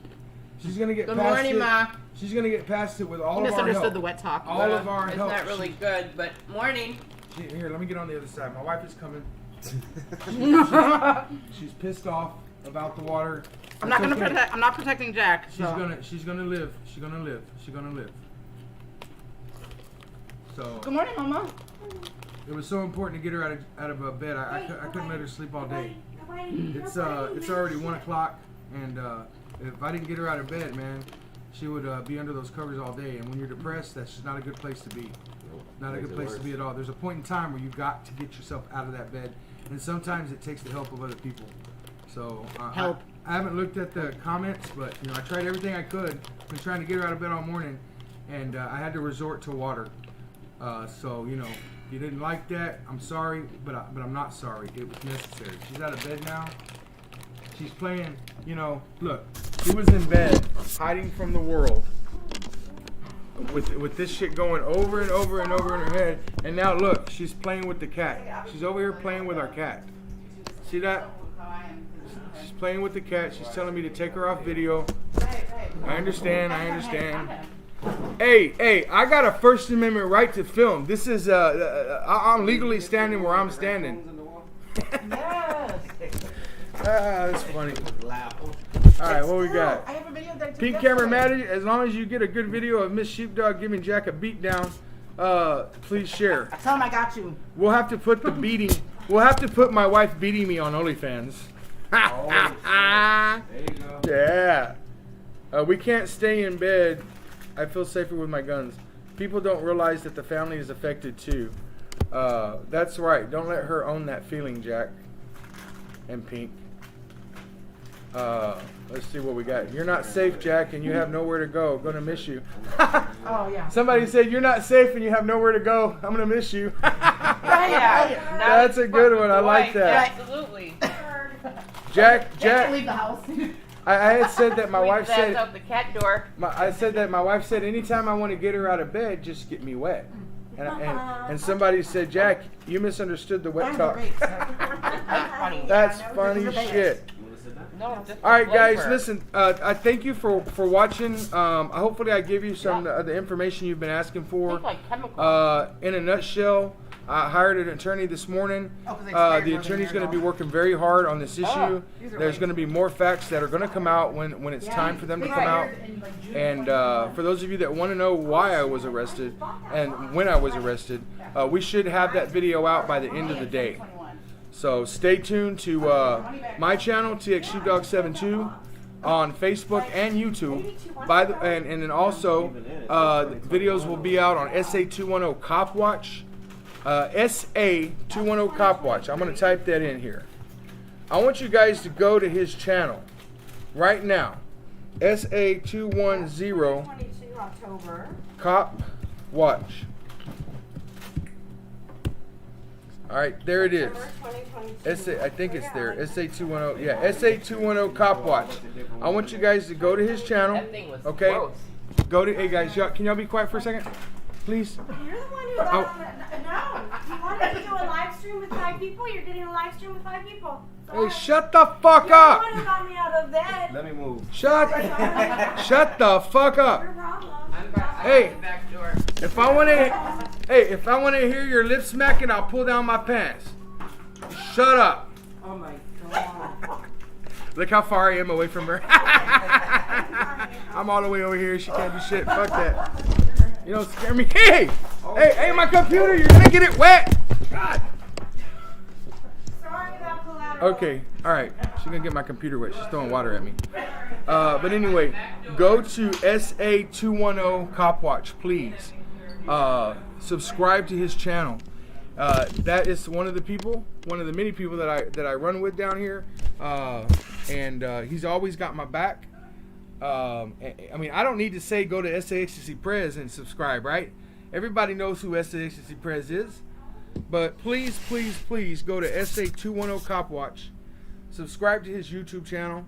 She's gonna get Good past morning, it. Ma. She's gonna get past it with all You of our misunderstood help. the wet talk. All of our It's help. not really good, but morning. Here, let me get on the other side. My wife is coming. She's pissed off about the water. I'm not It's gonna okay. protect. I'm not protecting Jack. She's So. gonna live. She's gonna live. So Good morning, Mama. it was so important to get her out of bed. I couldn't let her sleep all day. It's already 1 o'clock. and if I didn't get her out of bed, man, she would be under those covers all day. And when you're depressed, that's just not a good place to be. Not a good place to be at all. There's a point in time where you've got to get yourself out of that bed, and sometimes it takes the help of other people. So Help. I haven't looked at the comments, but I tried everything I could. Been trying to get her out of bed all morning, and I had to resort to water. So if you didn't like that, I'm sorry, but I'm not sorry. It was necessary. She's out of bed now. She's playing. Look, she was in bed, hiding from the world, with this shit going over and over and over in her head, and now look, she's playing with the cat. She's over here playing with our cat. See that? She's playing with the cat. She's telling me to take her off video. I understand. Hey, I got a First Amendment right to film. This is, I'm legally standing where I'm standing. That's funny. Alright, what we got? I have a video that Pink Camera Maddie, as long as you get a good video of Miss Sheepdog giving Jack a beat down, please share. Tell him I got you. We'll have to put we'll have to put my wife beating me on OnlyFans. There you go. Yeah. We can't stay in bed. I feel safer with my guns. People don't realize that the family is affected too. That's right. Don't let her own that feeling, Jack. And Pink. Let's see what we got. You're not safe, Jack, and you have nowhere to go. Gonna miss you. Oh, yeah. Somebody said you're not safe and you have nowhere to go. I'm gonna miss you. Yeah. That's a good one. I like that. Absolutely. Jack. Can't leave the house. I had said that my wife said. Out the cat door. I said that my wife said anytime I want to get her out of bed, just get me wet. And somebody said, Jack, you misunderstood the wet talk. That's funny. That's funny shit. No, just All right, blame guys, her. listen. I thank you for watching. Hopefully, I give you some of the information you've been asking for. Think like chemicals. In a nutshell, I hired an attorney this morning. Oh, 'cause they expired The more than a attorney's year going to be ago. working very hard on this issue. these are There's late. going to be more facts that are going to come out when it's time for them to come out. And for those of you that want to know why I was arrested and when I was arrested, we should have that video out by the end of the day. So stay tuned to my channel, TX Sheepdog72, on Facebook and YouTube. And then also, the videos will be out on SA210 Cop Watch. SA210 Cop Watch. I'm going to type that in here. I want you guys to go to his channel right now. SA210 22 October. Cop Watch. All right, there it is. October 2022. I think it's there. SA210. Yeah, SA210 Cop Watch. I want you guys to go to his channel. That thing was Okay? gross. Go to. Hey guys, can y'all be quiet for a second, please? You're the one who got on the, no. You wanted to do a live stream with 5 people? You're getting a live stream with 5 people. Hey, shut the fuck You're up! the one who got me out of bed. Let me move. Shut the fuck up! Your problem. I'm back. Hey. Back door. If I want to hear your lip smacking, I'll pull down my pants. Shut up. Oh, my God. Look how far I am away from her. I'm all the way over here. She can't do shit. Fuck that. You don't scare me. Hey, my computer. You're gonna get it wet. God. Sorry about collateral. Okay. All right. She's gonna get my computer wet. She's throwing water at me. But anyway, go to SA210 Cop Watch, please. Subscribe to his channel. That is one of the many people that I run with down here, and he's always got my back. I mean, I don't need to say go to SAXC Prez and subscribe, right? Everybody knows who SAXC Prez is, but please go to SA210 Cop Watch. Subscribe to his YouTube channel.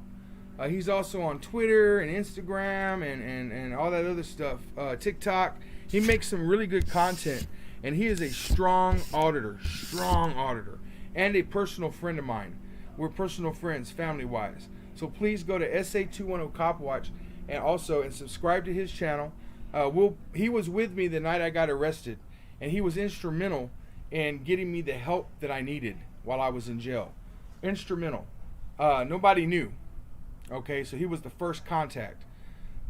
He's also on Twitter and Instagram and all that other stuff. TikTok. He makes some really good content. And he is a strong auditor, and a personal friend of mine. We're personal friends, family-wise. So please go to SA210 Cop Watch and subscribe to his channel. He was with me the night I got arrested, and he was instrumental in getting me the help that I needed while I was in jail. Instrumental. Nobody knew. Okay, so he was the first contact.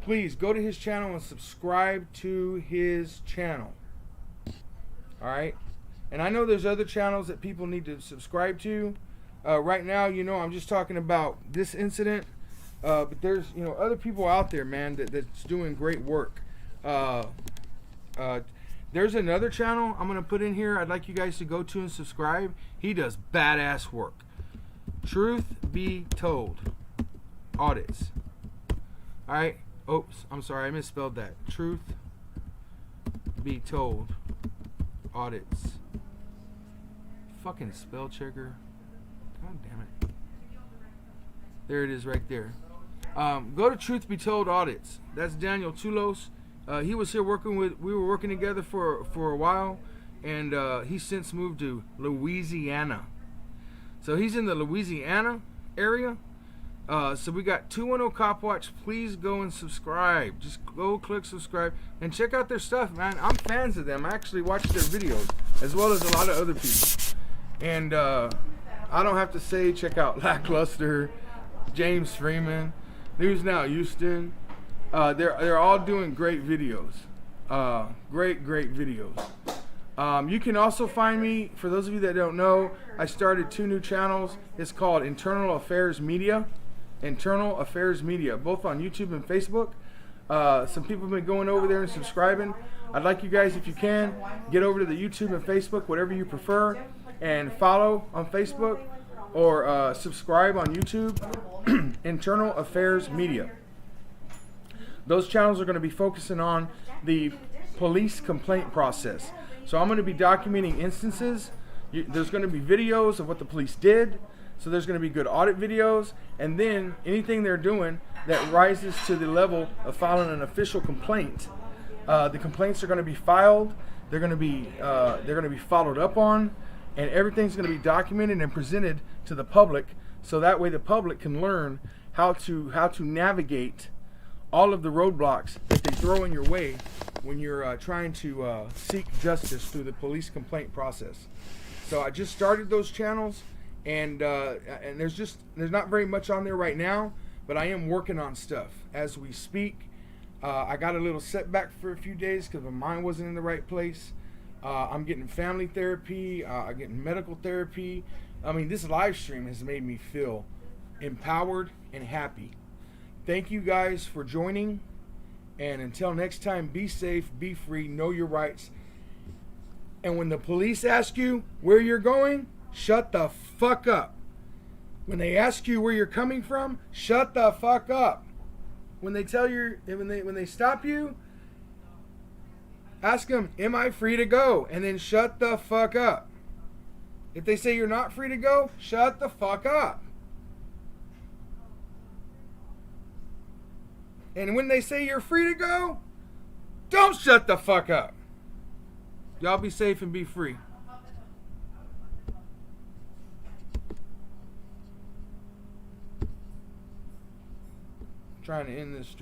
Please go to his channel and subscribe to his channel. All right, and I know there's other channels that people need to subscribe to. Right now, I'm just talking about this incident. But there's, you know, other people out there, man, that's doing great work. There's another channel I'm going to put in here I'd like you guys to go to and subscribe. He does badass work. Truth Be Told Audits. Alright. Oops, I'm sorry, I misspelled that. Truth Be Told Audits. Fucking spell checker. God damn it. There it is right there. Go to Truth Be Told Audits. That's Daniel Tulos. He was here we were working together for a while, and he's since moved to Louisiana. So he's in the Louisiana area. So we got 210 Cop Watch. Please go and subscribe. Just go click subscribe and check out their stuff, man. I'm fans of them. I actually watch their videos as well as a lot of other people. And I don't have to say, check out Lackluster, James Freeman, News Now Houston. They're all doing great videos. Great videos. You can also find me, for those of you that don't know, I started 2 new channels. It's called Internal Affairs Media. Internal Affairs Media, both on YouTube and Facebook. Some people have been going over there and subscribing. I'd like you guys, if you can, get over to the YouTube and Facebook, whatever you prefer, and follow on Facebook or subscribe on YouTube. Internal Affairs Media. Those channels are going to be focusing on the police complaint process. So I'm going to be documenting instances. There's going to be videos of what the police did. So there's going to be good audit videos, and then anything they're doing that rises to the level of filing an official complaint. The complaints are going to be filed. They're going to be followed up on, and everything's going to be documented and presented to the public. So that way the public can learn how to navigate all of the roadblocks that they throw in your way when you're trying to seek justice through the police complaint process. So I just started those channels. And there's not very much on there right now, but I am working on stuff as we speak. I got a little setback for a few days because my mind wasn't in the right place. I'm getting family therapy. I'm getting medical therapy. I mean, this live stream has made me feel empowered and happy. Thank you guys for joining. And until next time, be safe, be free, know your rights. And when the police ask you where you're going, shut the fuck up. When they ask you where you're coming from, shut the fuck up. When they tell you, when they stop you, ask them, am I free to go? And then shut the fuck up. If they say you're not free to go, shut the fuck up. And when they say you're free to go, don't shut the fuck up. Y'all be safe and be free. Trying to end this stream.